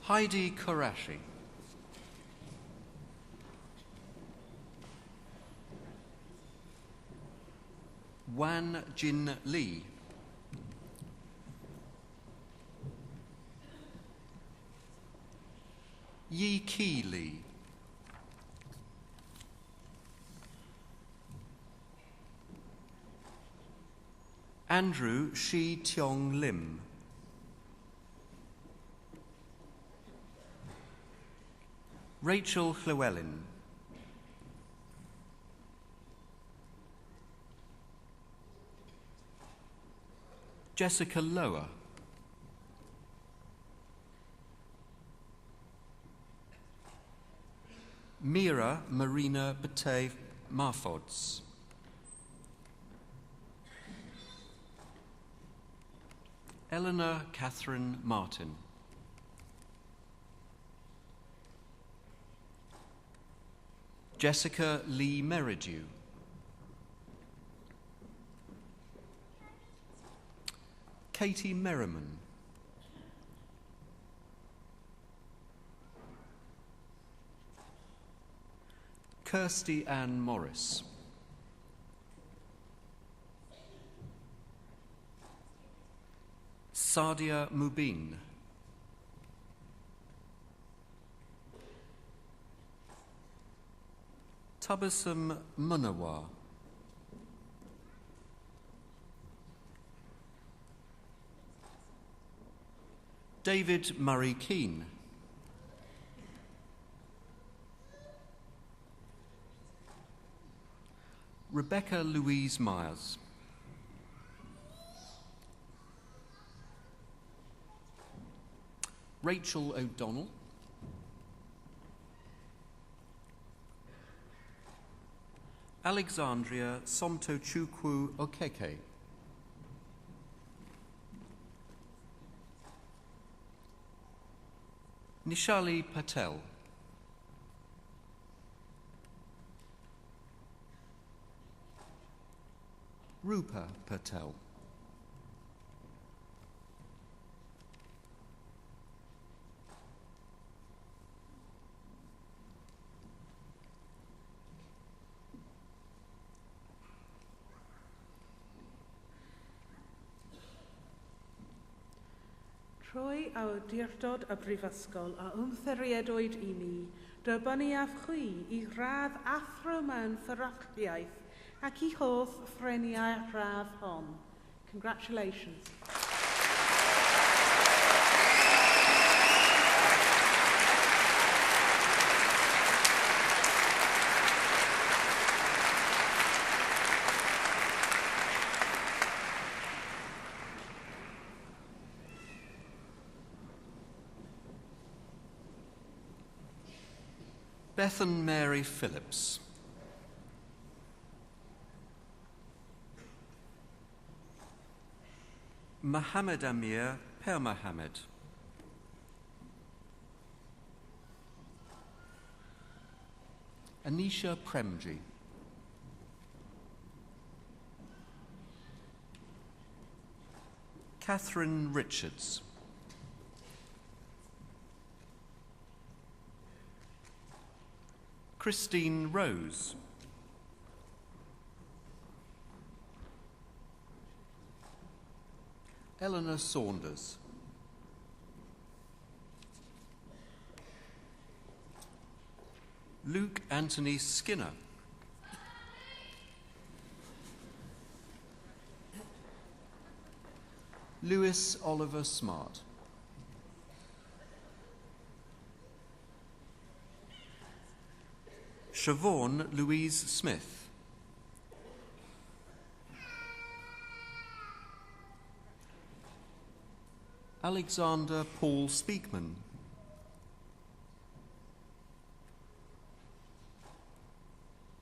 Heidi Korashi. Wan Jin Lee. Yi Ki Lee. Andrew Shi Tiong Lim. Rachel Llewellyn. Jessica Lower. Mira Marina Bate Marfods. Eleanor Catherine Martin. Jessica Lee Meridew. Katie Merriman. Kirsty Ann Morris. Sadia Mubin. Tabassum Munawar. David Murray Keane. Rebecca Louise Myers. Rachel O'Donnell. Alexandria Somtochukwu Okeke. Nishali Patel. Rupa Patel.
Troi awdurdod y brifysgol a ymtheriedwyd I mi, dybaniaf chwi I radd athro mewn fferythgliaeth ac I hoff ffreniau'r radd hon. Congratulations.
Bethan Mary Phillips. Mohammed Amir Per Mohammed. Anisha Premji. Catherine Richards. Christine Rose. Eleanor Saunders. Luke Anthony Skinner. Lewis Oliver Smart. Siobhan Louise Smith. Alexander Paul Speakman.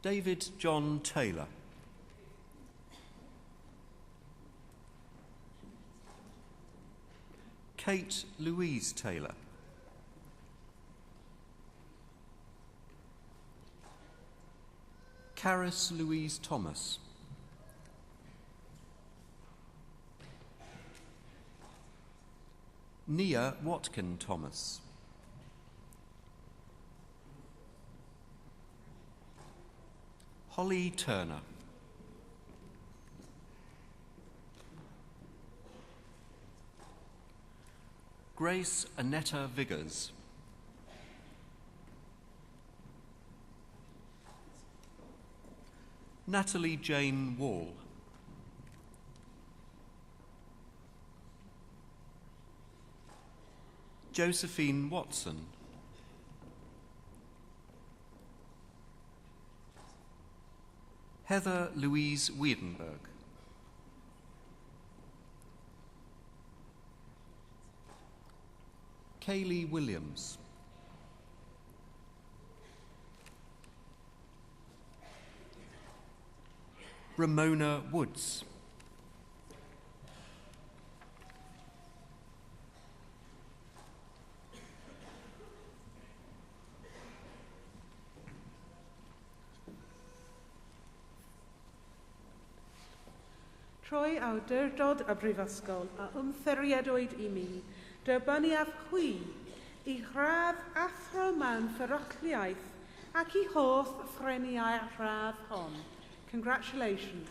David John Taylor. Kate Louise Taylor. Caris Louise Thomas. Nia Watkin Thomas. Holly Turner. Grace Annetta Viggers. Natalie Jane Wall. Josephine Watson. Heather Louise Wiedenberg. Kaylee Williams. Ramona Woods.
Troi awdurdod y Brifysgol a ymtheriadwyd I mi, dybyniaf chwi I hraf athro mewn fferychliaeth ac I hoff ffreniau'r hraf hon. Congratulations.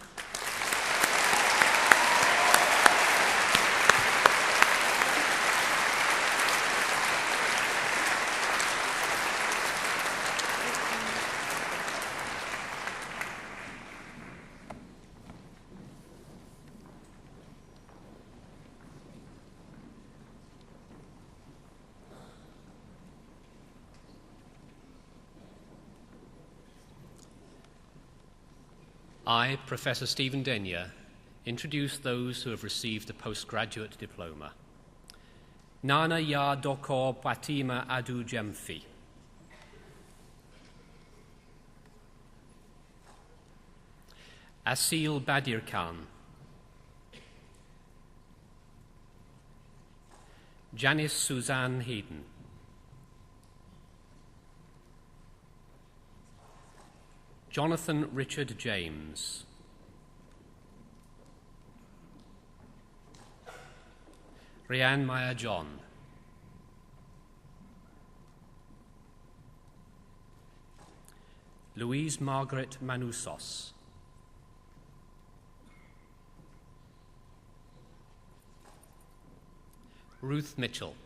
I, Professor Stephen Denyer, introduce those who have received a postgraduate diploma. Nana Ya Doko Patima Adu Jemfi. Asil Badir Khan. Janice Suzanne Heaton. Jonathan Richard James. Rhianne Maya John. Louise Margaret Manousos. Ruth Mitchell.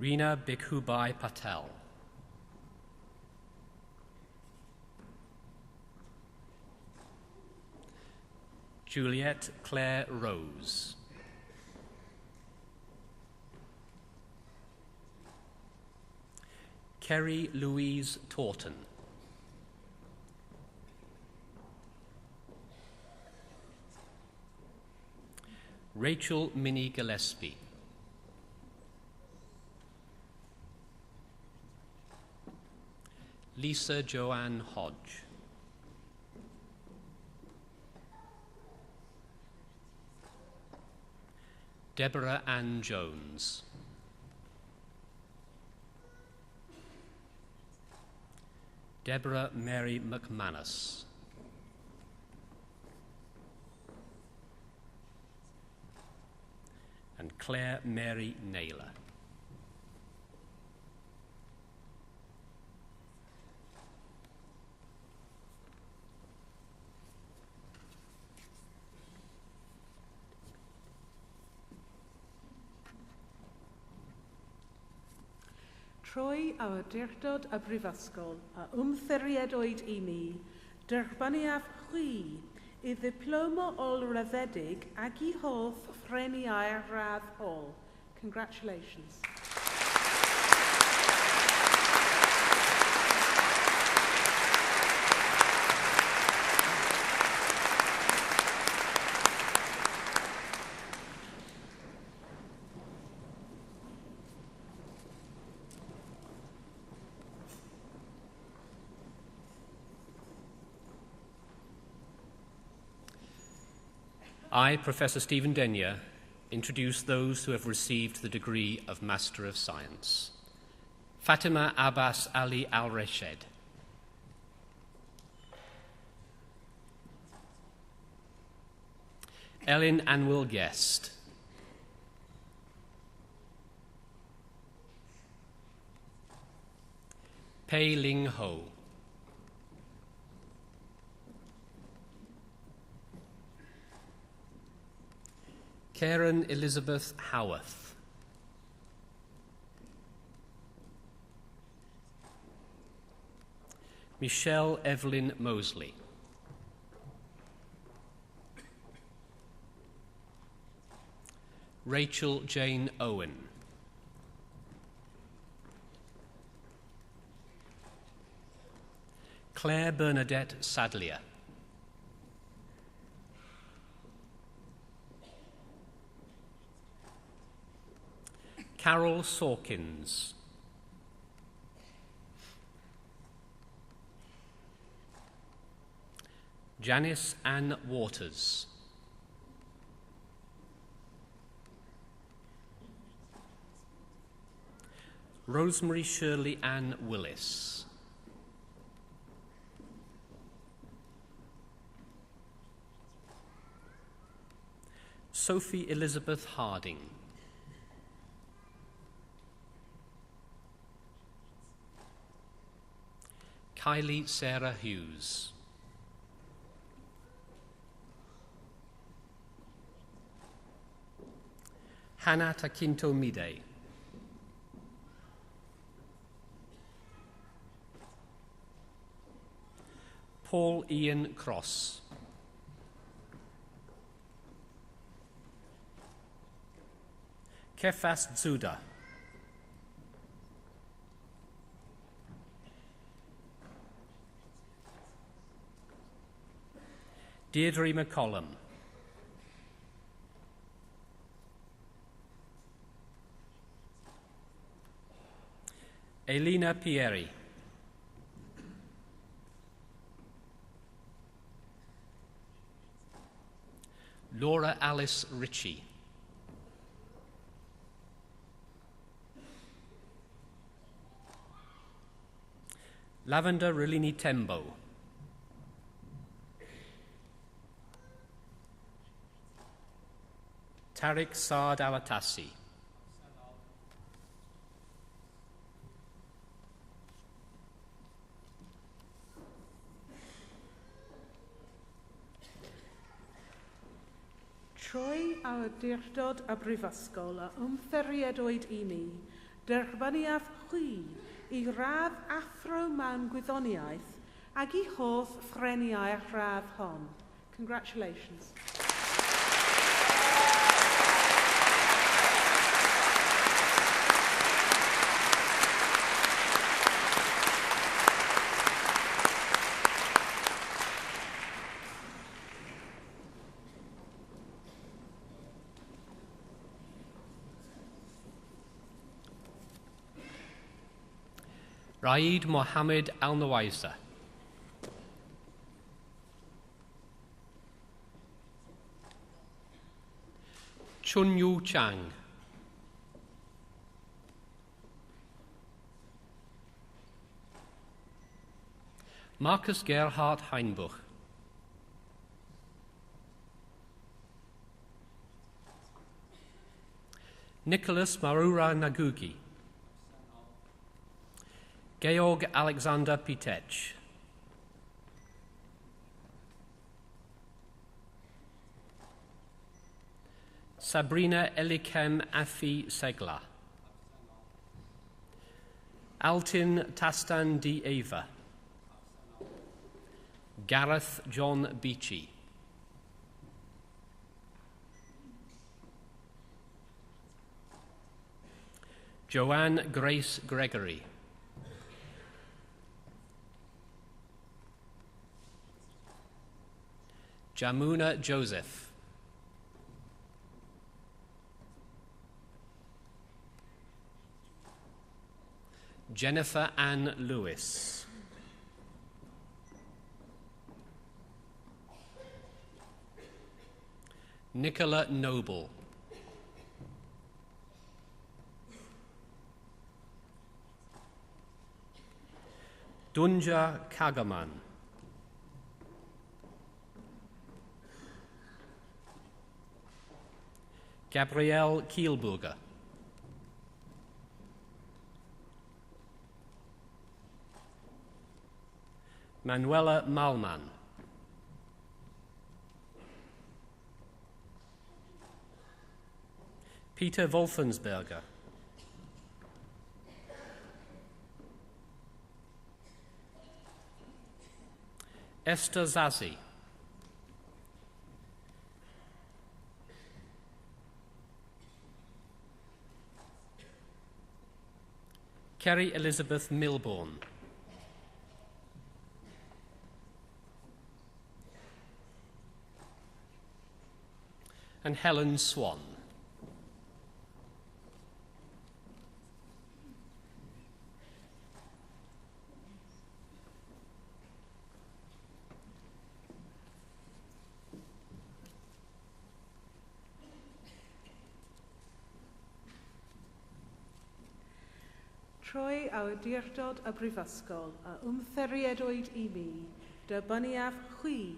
Reena Bikhubai Patel. Juliette Claire Rose. Kerry Louise Taunton. Rachel Minnie Gillespie. Lisa Joanne Hodge. Deborah Ann Jones. Deborah Mary McManus. And Claire Mary Naylor.
Trwy awdurdod y brifysgol a wmthiriedwyd I mi, derbaniaf chwi I ddiploma ol raddedig ag I hoff ffreniau'r radd hol. Congratulations.
I, Professor Stephen Denyer, introduce those who have received the degree of Master of Science. Fatima Abbas Ali Al-Rashed. Ellen Anwyl Guest. Pei Ling Ho. Karen Elizabeth Howarth. Michelle Evelyn Mosley. Rachel Jane Owen. Claire Bernadette Sadlier. Carol Sawkins. Janice Ann Waters. Rosemary Shirley Ann Willis. Sophie Elizabeth Harding. Kylie Sarah Hughes. Hannah Takinto Mide. Paul Ian Cross. Kefas Zuda. Deirdre McCollum. Elena Pieri. Laura Alice Ritchie. Lavender Rilini Tembo. Tariq Saad Awatassi.
Trwy awdurdod y brifysgol a wmthiriedwyd I mi, derbaniaf chwi I radd athro mewn gwyddoniaeth ag I hoff ffreniau'r radd hon. Congratulations.
Raid Mohammed Al-Nawaisa. Chun Yu Chang. Marcus Gerhard Heinbuch. Nicholas Marura Nagugi. Georg Alexander Pitech. Sabrina Elikem Afi Segla. Altin Tastan D. Ava. Gareth John Beachy. Joanne Grace Gregory. Jamuna Joseph. Jennifer Ann Lewis. Nicola Noble. Dunja Kagaman. Gabrielle Kielburger. Manuela Malman. Peter Wolfensberger. Esther Zazi. Kerry Elizabeth Milbourne. And Helen Swan.
Trwy awdurdod y brifysgol a wmtheriedwyd I mi, dybyniaf chwi,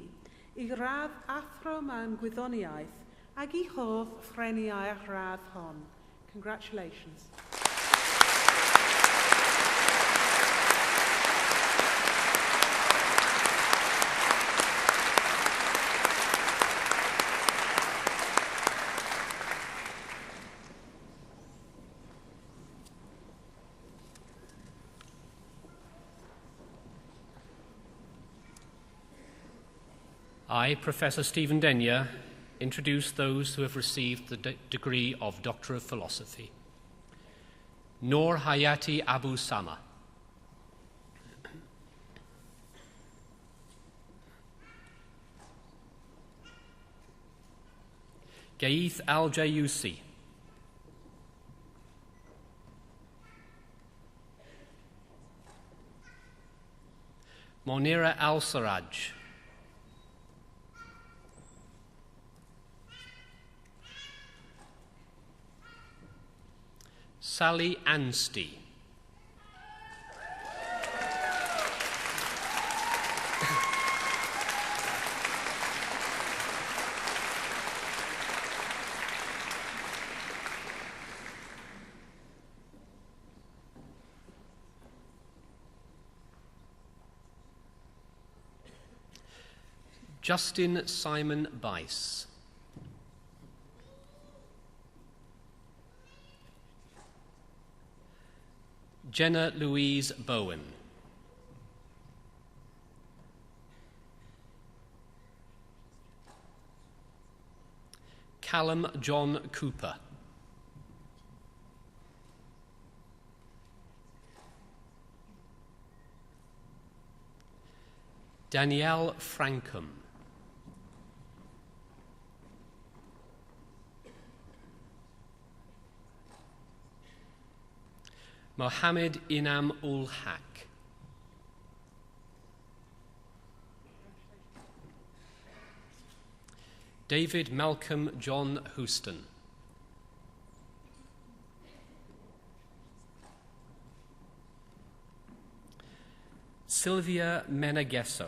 I radd athro mewn gwyddoniaeth ac I hoff ffreniau'r radd hon. Congratulations.
I, Professor Stephen Denyer, introduce those who have received the degree of Doctor of Philosophy. Noor Hayati Abu Sama. Gaith Al-Jayusi. Monira Al-Sarraj. Sally Anstey. Justin Simon Bice. Jenna Louise Bowen. Callum John Cooper. Danielle Frankham. Mohammed Inam ul Haq. David Malcolm John Houston. Sylvia Menegesso.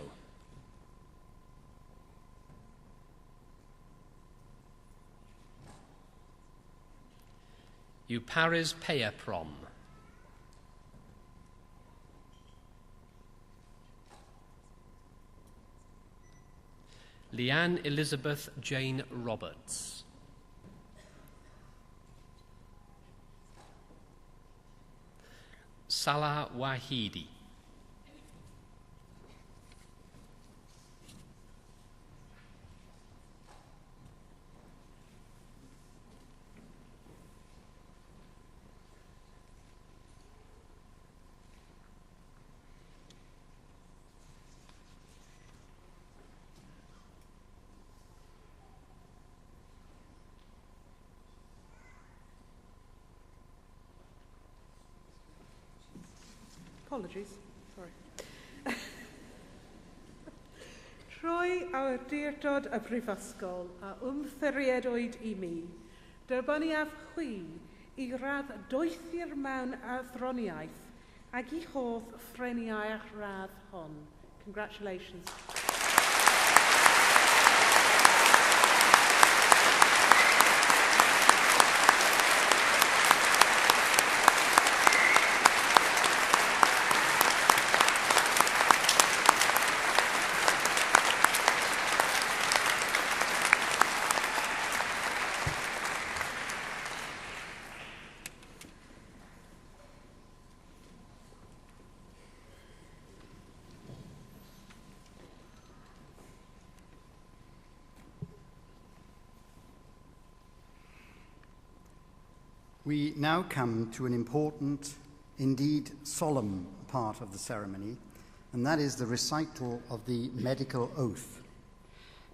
Euparis Peyaprom. Leanne Elizabeth Jane Roberts. Salah Wahidi.
Apologies, sorry. Trwy awdurdod y Brifysgol a wmtheriedwyd I mi, derbyniaf chwi I radd doethir mewn athroniaeth ac I hoff ffreniau'r radd hon. Congratulations.
We now come to an important, indeed solemn part of the ceremony, and that is the recital of the medical oath.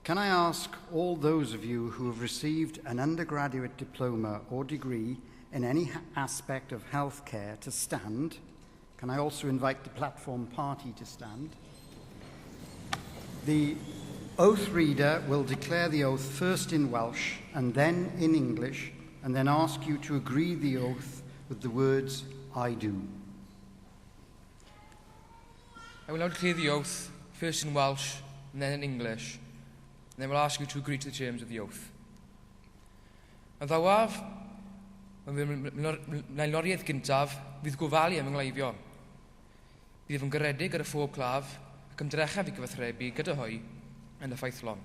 Can I ask all those of you who have received an undergraduate diploma or degree in any aspect of healthcare to stand? Can I also invite the platform party to stand? The oath reader will declare the oath first in Welsh and then in English, and then ask you to agree the oath with the words, I do.
I will now declare the oath, first in Welsh and then in English, and then we'll ask you to agree to the terms of the oath. Yn ddawaf, mae'n loriaeth gyntaf, fydd gofalu am yngleifio. Bydd yn garedig ar y phob claf ac ymdrechaf I gyfathrebu gyda hwy yn y ffeithlon.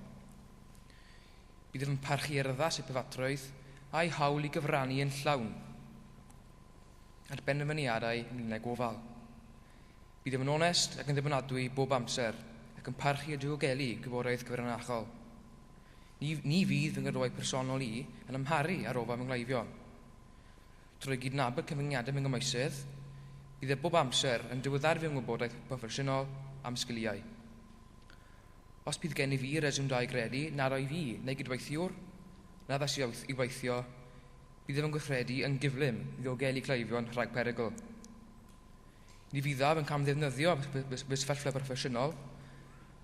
Bydd yn parchu erddas I prifatroedd a'i hawl I gyfrannu yn llawn at benderfyniadau ynglŷn â gofal. Bydd yn onest ac yn ddibynadwy bob amser ac yn parchu a diogelu gyforaeth gyfranachol. Ni fydd fy ngyrwau personol I yn amharu ar ofam yngleifion. Trwy gydnabod cyfyngiadau mewn gymwysydd, bydd bob amser yn diweddar fy ngwybodaeth proffesiynol am sgiliau. Os bydd gen I fi reswm da I gredu nad o'i fi neu gydweithiwr, na ddas I weithio, bydd yn gweithredu yn gyflym I ddogelu cleifion rhag perygl. Ni fyddaf yn camddefnyddio bysfellfa proffesiynol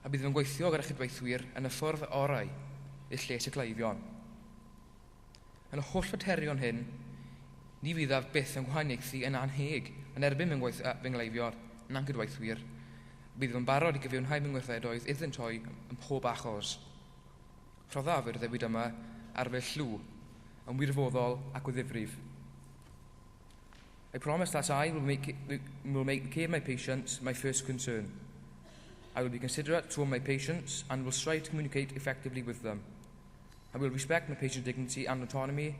a bydd yn gweithio gyda chydweithwyr yn y ffwrdd orau I lles y cleifion. Yn y holl faterion hyn, ni fyddaf byth yn gwahaniaethu yn anheg yn erbyn fy ngleifion na'n cydweithwyr. Bydd yn barod I gyfiawnhau fy ngweithredoedd iddynt hoi ym mhob achos. Rhoddaf yr ddewyd yma ar fel llw, yn wirfoddol ac o ddifrif. I promise that I will make care of my patients my first concern. I will be considerate to my patients and will strive to communicate effectively with them. I will respect my patient's dignity and autonomy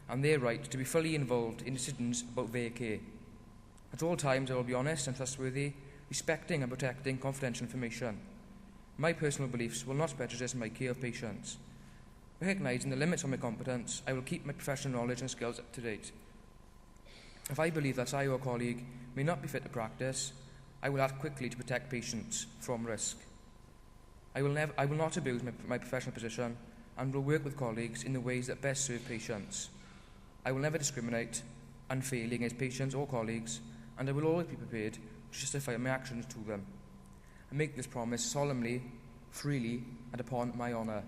and their right to be fully involved in decisions about their care. At all times I will be honest and trustworthy, respecting and protecting confidential information. My personal beliefs will not prejudice my care of patients. Recognising the limits of my competence, I will keep my professional knowledge and skills up to date. If I believe that I or a colleague may not be fit to practice, I will act quickly to protect patients from risk. I will not abuse my professional position and will work with colleagues in the ways that best serve patients. I will never discriminate unfairly against patients or colleagues, and I will always be prepared to justify my actions to them. I make this promise solemnly, freely, and upon my honour.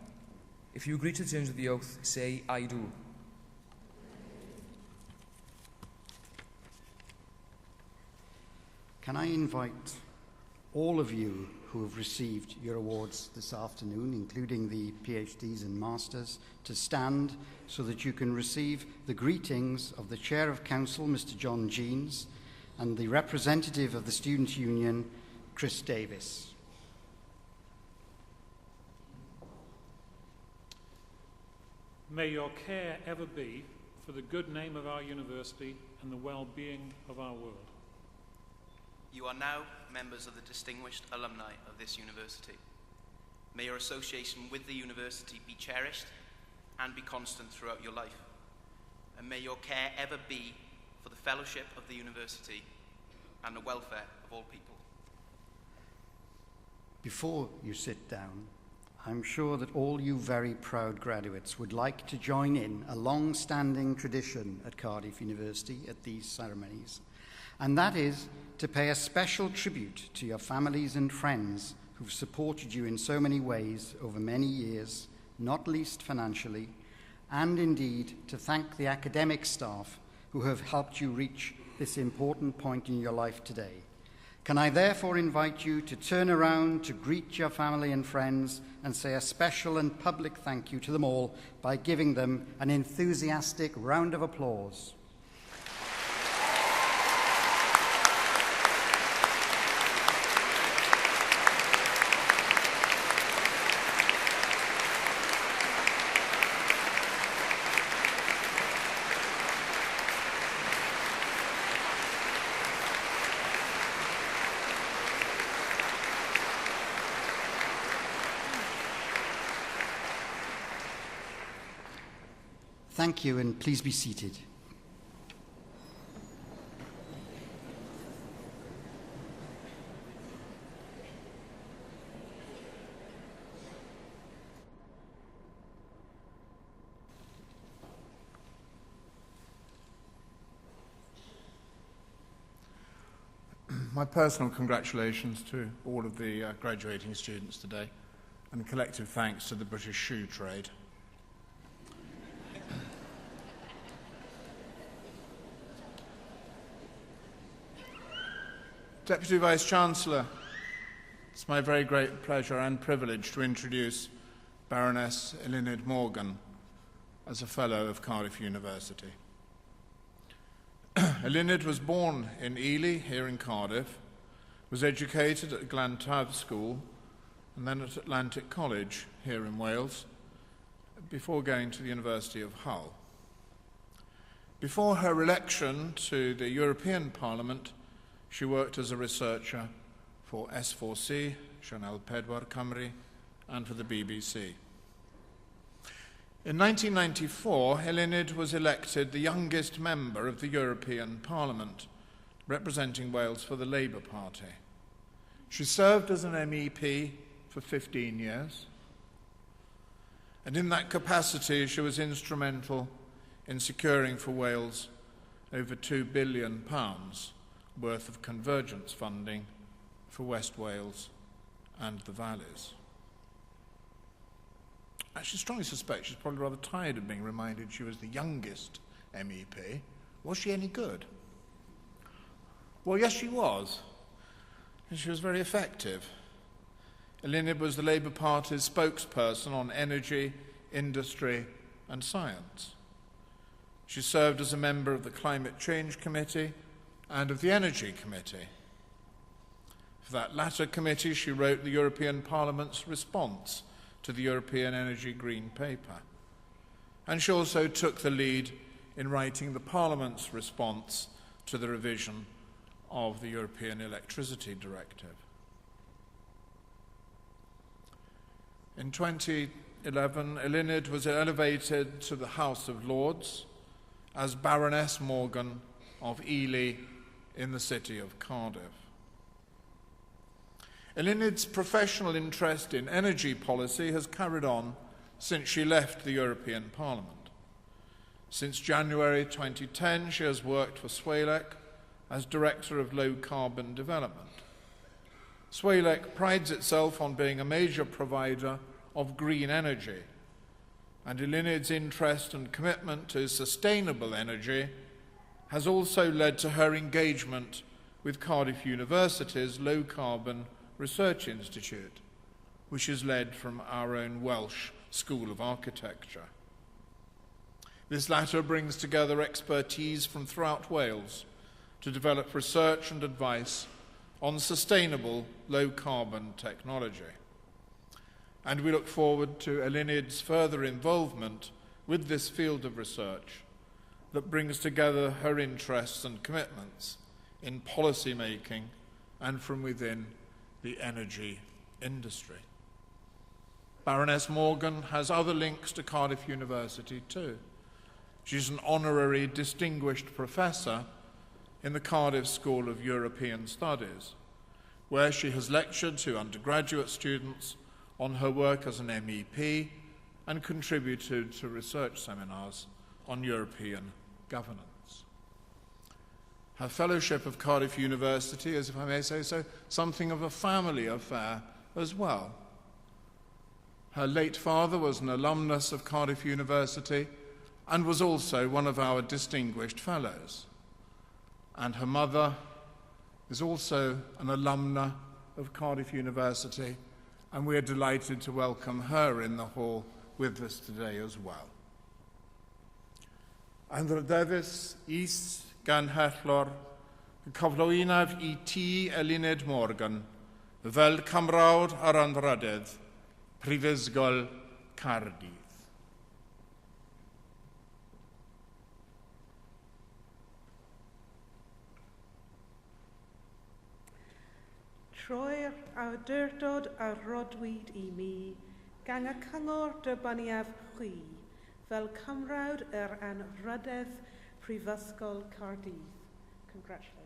If you agree to the terms of the oath, say, I do.
Can I invite all of you who have received your awards this afternoon, including the PhDs and Masters, to stand so that you can receive the greetings of the Chair of Council, Mr. John Jeans, and the representative of the Student Union, Chris Davis.
May your care ever be for the good name of our university and the well-being of our world.
You are now members of the distinguished alumni of this university. May your association with the university be cherished and be constant throughout your life. And may your care ever be for the fellowship of the university and the welfare of all people.
Before you sit down, I'm sure that all you very proud graduates would like to join in a long-standing tradition at Cardiff University at these ceremonies, and that is to pay a special tribute to your families and friends who've supported you in so many ways over many years, not least financially, and indeed to thank the academic staff who have helped you reach this important point in your life today. Can I therefore invite you to turn around to greet your family and friends and say a special and public thank you to them all by giving them an enthusiastic round of applause. Thank you, and please be seated.
My personal congratulations to all of the graduating students today, and collective thanks to the British shoe trade. Deputy Vice-Chancellor, it's my very great pleasure and privilege to introduce Baroness Illinit Morgan as a Fellow of Cardiff University. Illinit was born in Ely, here in Cardiff, was educated at Glantaf School and then at Atlantic College, here in Wales, before going to the University of Hull. Before her election to the European Parliament, she worked as a researcher for S4C, Sianel Pedwar Cymru, and for the BBC. In 1994, Illinit was elected the youngest member of the European Parliament, representing Wales for the Labour Party. She served as an MEP for 15 years, and in that capacity she was instrumental in securing for Wales over £2 billion worth of convergence funding for West Wales and the valleys. I should strongly suspect she's probably rather tired of being reminded she was the youngest MEP. Was she any good? Well, yes, she was. And she was very effective. Illinit was the Labour Party's spokesperson on energy, industry and science. She served as a member of the Climate Change Committee and of the Energy Committee. For that latter committee, she wrote the European Parliament's response to the European Energy Green Paper. And she also took the lead in writing the Parliament's response to the revision of the European Electricity Directive. In 2011, Illinit was elevated to the House of Lords as Baroness Morgan of Ely in the city of Cardiff. Illinit's professional interest in energy policy has carried on since she left the European Parliament. Since January 2010, she has worked for Swalec as Director of Low Carbon Development. Swalec prides itself on being a major provider of green energy, and Illinit's interest and commitment to sustainable energy has also led to her engagement with Cardiff University's low-carbon Research Institute, which is led from our own Welsh School of Architecture. This latter brings together expertise from throughout Wales to develop research and advice on sustainable, low-carbon technology. And we look forward to Illinit's further involvement with this field of research that brings together her interests and commitments in policy making and from within the energy industry. Baroness Morgan has other links to Cardiff University too. She's an honorary distinguished professor in the Cardiff School of European Studies, where she has lectured to undergraduate students on her work as an MEP and contributed to research seminars on European governance. Her fellowship of Cardiff University is, if I may say so, something of a family affair as well. Her late father was an alumnus of Cardiff University and was also one of our distinguished fellows. And her mother is also an alumna of Cardiff University, and we are delighted to welcome her in the hall with us today as well. Yn rhydeddus is gan hellor y cyflwynaf I ti Illinit Morgan fel camrawd ar anrhydedd Prifysgol Cardydd.
Troi'r awdurdod a rodwyd I mi, gan y cyngor dybaniaf chwi, fel cymrawd yr anrhydedd Prifysgol Cardydd. Congratulations.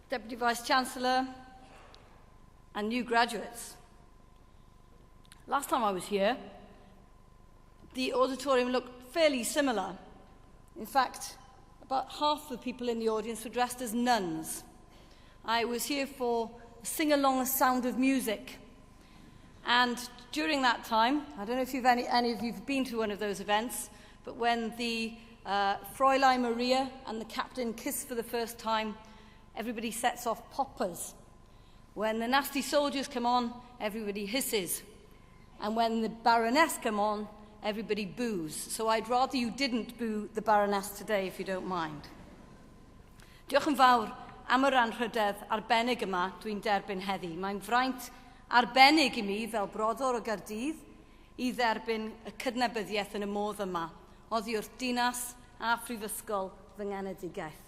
Deputy Vice-Chancellor and new graduates. Last time I was here, the auditorium looked fairly similar. In fact, about half the people in the audience were dressed as nuns. I was here for a sing-along a Sound of Music. And during that time, I don't know if any of you have been to one of those events, but when the Fräulein Maria and the captain kiss for the first time, everybody sets off poppers. When the nasty soldiers come on, everybody hisses. And when the Baroness come on, everybody boos. So I'd rather you didn't boo the Baroness today, if you don't mind. Diolch yn fawr am yr anrhydedd arbennig yma dwi'n derbyn heddi. Mae'n fraint arbennig I mi fel brodor o Gaerdydd I dderbyn y cydnabyddiaeth yn y modd yma, oddi wrth dinas a phrifysgol fy ngenedigaeth.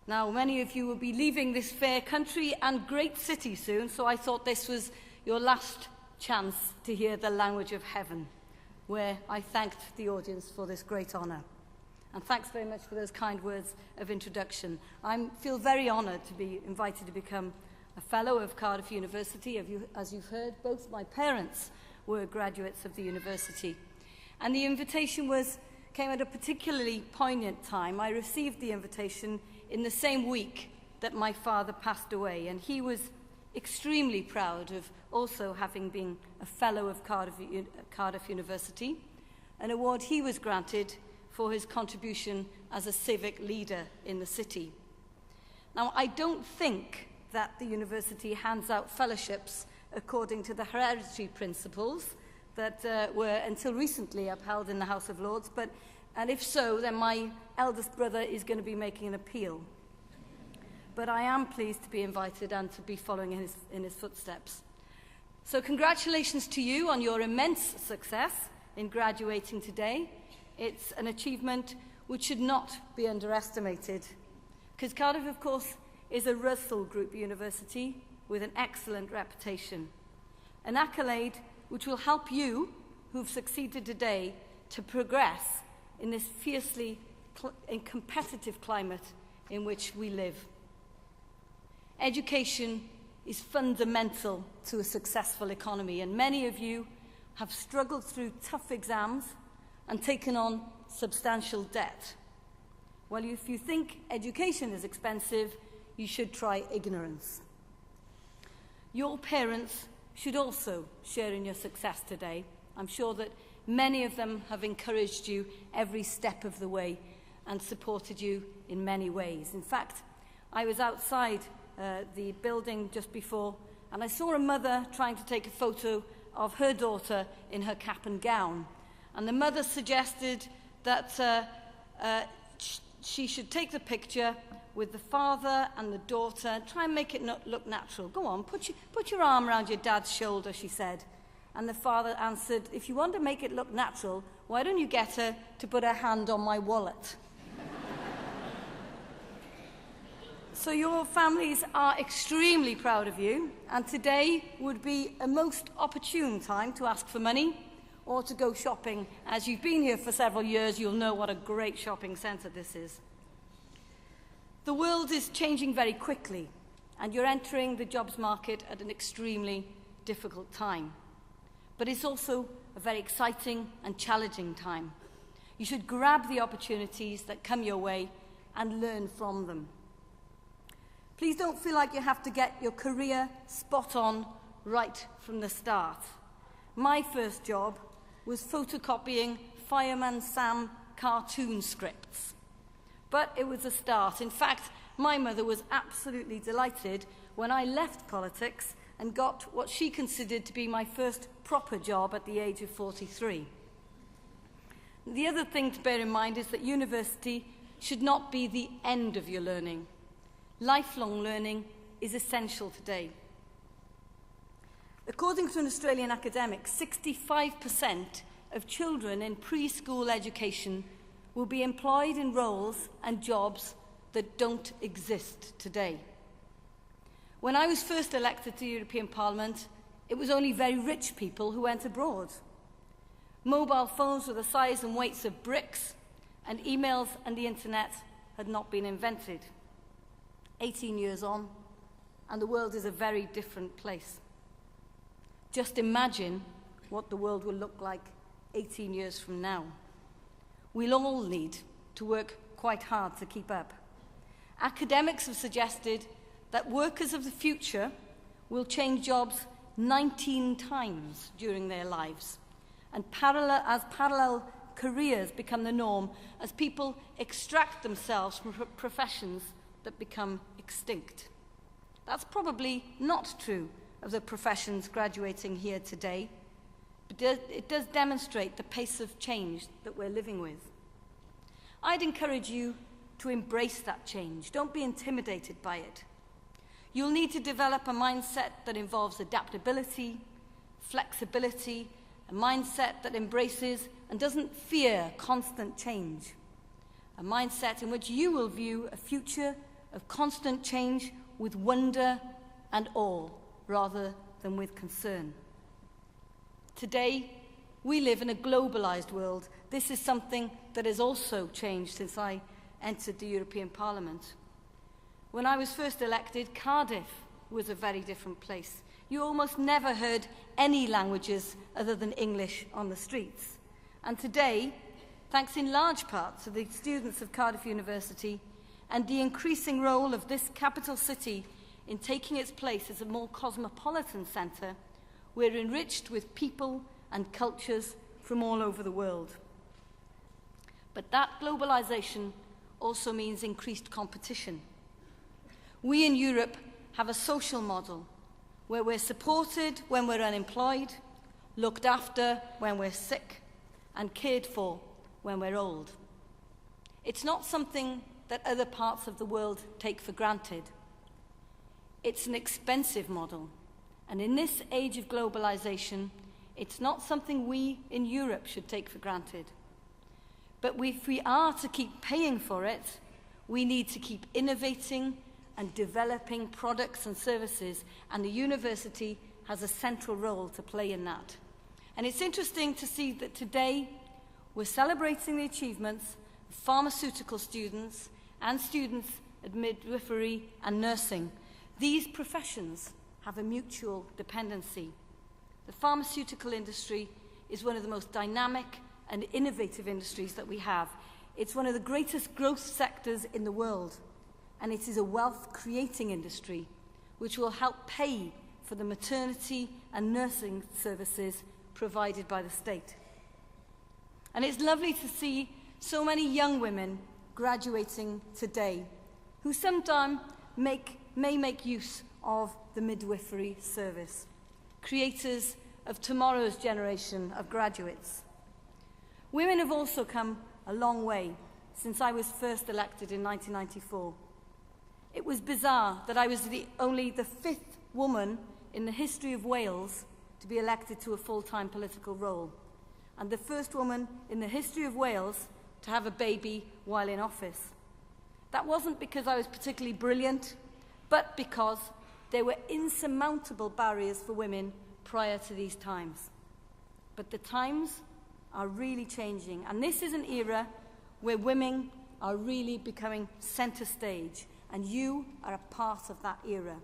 Now, many of you will be leaving this fair country and great city soon, so I thought this was your last chance to hear the language of heaven, where I thanked the audience for this great honour. And thanks very much for those kind words of introduction. I feel very honoured to be invited to become a Fellow of Cardiff University. As you've heard, both my parents were graduates of the university. And the invitation came at a particularly poignant time. I received the invitation in the same week that my father passed away, and he was extremely proud of also having been a Fellow of Cardiff University, an award he was granted for his contribution as a civic leader in the city. Now, I don't think that the university hands out fellowships according to the hereditary principles that were until recently upheld in the House of Lords, and if so, then my eldest brother is going to be making an appeal. But I am pleased to be invited and to be following in his footsteps. So congratulations to you on your immense success in graduating today. It's an achievement which should not be underestimated, because Cardiff, of course, is a Recital Group university with an excellent reputation. An accolade which will help you, who've succeeded today, to progress in this fiercely competitive climate in which we live. Education is fundamental to a successful economy, and many of you have struggled through tough exams and taken on substantial debt. Well, if you think education is expensive, you should try ignorance. Your parents should also share in your success today. I'm sure that many of them have encouraged you every step of the way and supported you in many ways. In fact, I was outside the building just before, and I saw a mother trying to take a photo of her daughter in her cap and gown. And the mother suggested that she should take the picture with the father and the daughter, try and make it look natural. Go on, put your arm around your dad's shoulder, she said. And the father answered, if you want to make it look natural, why don't you get her to put her hand on my wallet? So your families are extremely proud of you, and today would be a most opportune time to ask for money or to go shopping. As you've been here for several years, you'll know what a great shopping centre this is. The world is changing very quickly, and you're entering the jobs market at an extremely difficult time. But it's also a very exciting and challenging time. You should grab the opportunities that come your way and learn from them. Please don't feel like you have to get your career spot on right from the start. My first job was photocopying Fireman Sam cartoon scripts. But it was a start. In fact, my mother was absolutely delighted when I left politics and got what she considered to be my first proper job at the age of 43. The other thing to bear in mind is that university should not be the end of your learning. Lifelong learning is essential today. According to an Australian academic, 65% of children in preschool education will be employed in roles and jobs that don't exist today. When I was first elected to the European Parliament, it was only very rich people who went abroad. Mobile phones were the size and weights of bricks, and emails and the internet had not been invented. 18 years on, and the world is a very different place. Just imagine what the world will look like 18 years from now. We'll all need to work quite hard to keep up. Academics have suggested that workers of the future will change jobs 19 times during their lives, and as parallel careers become the norm, as people extract themselves from professions that become extinct. That's probably not true of the professions graduating here today, but it does demonstrate the pace of change that we're living with. I'd encourage you to embrace that change. Don't be intimidated by it. You'll need to develop a mindset that involves adaptability, flexibility, a mindset that embraces and doesn't fear constant change, a mindset in which you will view a future of constant change with wonder and awe rather than with concern. Today, we live in a globalized world. This is something that has also changed since I entered the European Parliament. When I was first elected, Cardiff was a very different place. You almost never heard any languages other than English on the streets. And today, thanks in large part to the students of Cardiff University and the increasing role of this capital city in taking its place as a more cosmopolitan centre, we're enriched with people and cultures from all over the world. But that globalisation also means increased competition. We in Europe have a social model where we're supported when we're unemployed, looked after when we're sick, and cared for when we're old. It's not something that other parts of the world take for granted. It's an expensive model, and in this age of globalization, it's not something we in Europe should take for granted. But if we are to keep paying for it, we need to keep innovating and developing products and services, and the university has a central role to play in that. And it's interesting to see that today we're celebrating the achievements of pharmaceutical students and students at midwifery and nursing. These professions have a mutual dependency. The pharmaceutical industry is one of the most dynamic and innovative industries that we have. It's one of the greatest growth sectors in the world, and it is a wealth-creating industry which will help pay for the maternity and nursing services provided by the state. And it's lovely to see so many young women graduating today who sometime may make use of the midwifery service, creators of tomorrow's generation of graduates. Women have also come a long way since I was first elected in 1994. It was bizarre that I was only the 5th woman in the history of Wales to be elected to a full-time political role, and the first woman in the history of Wales to have a baby while in office. That wasn't because I was particularly brilliant, but because there were insurmountable barriers for women prior to these times. But the times are really changing, and this is an era where women are really becoming centre stage, and you are a part of that era.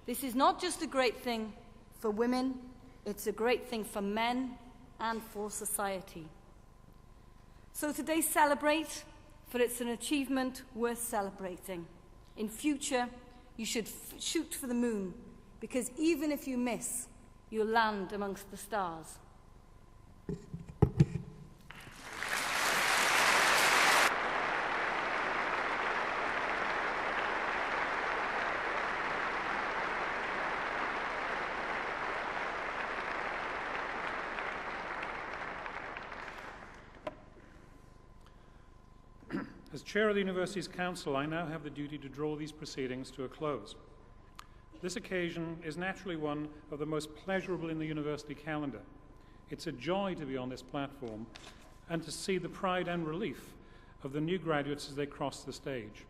This is not just a great thing for women, it's a great thing for men and for society. So today celebrate, for it's an achievement worth celebrating. In future, you should shoot for the moon, because even if you miss, you'll land amongst the stars.
As chair of the university's council, I now have the duty to draw these proceedings to a close. This occasion is naturally one of the most pleasurable in the university calendar. It's a joy to be on this platform and to see the pride and relief of the new graduates as they cross the stage.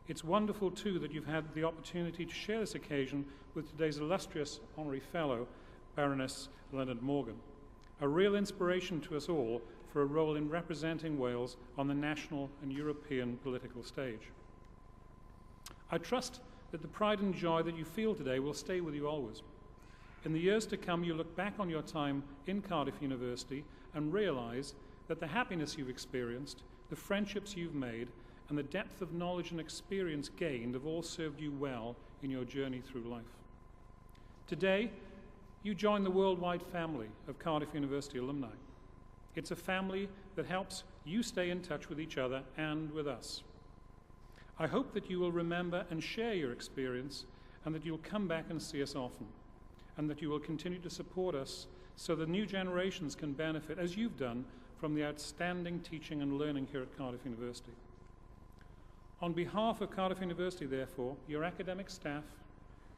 It's wonderful, too, that you've had the opportunity to share this occasion with today's illustrious honorary fellow, Baroness Illinit Morgan, a real inspiration to us all for a role in representing Wales on the national and European political stage. I trust that the pride and joy that you feel today will stay with you always. In the years to come, you look back on your time in Cardiff University and realise that the happiness you've experienced, the friendships you've made, and the depth of knowledge and experience gained have all served you well in your journey through life. Today, you join the worldwide family of Cardiff University alumni. It's a family that helps you stay in touch with each other and with us. I hope that you will remember and share your experience, and that you'll come back and see us often, and that you will continue to support us so the new generations can benefit, as you've done, from the outstanding teaching and learning here at Cardiff University. On behalf of Cardiff University, therefore, your academic staff,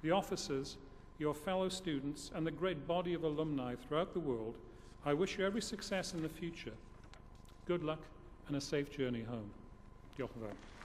the officers, your fellow students, and the great body of alumni throughout the world, I wish you every success in the future. Good luck and a safe journey home. Diolch yn fawr.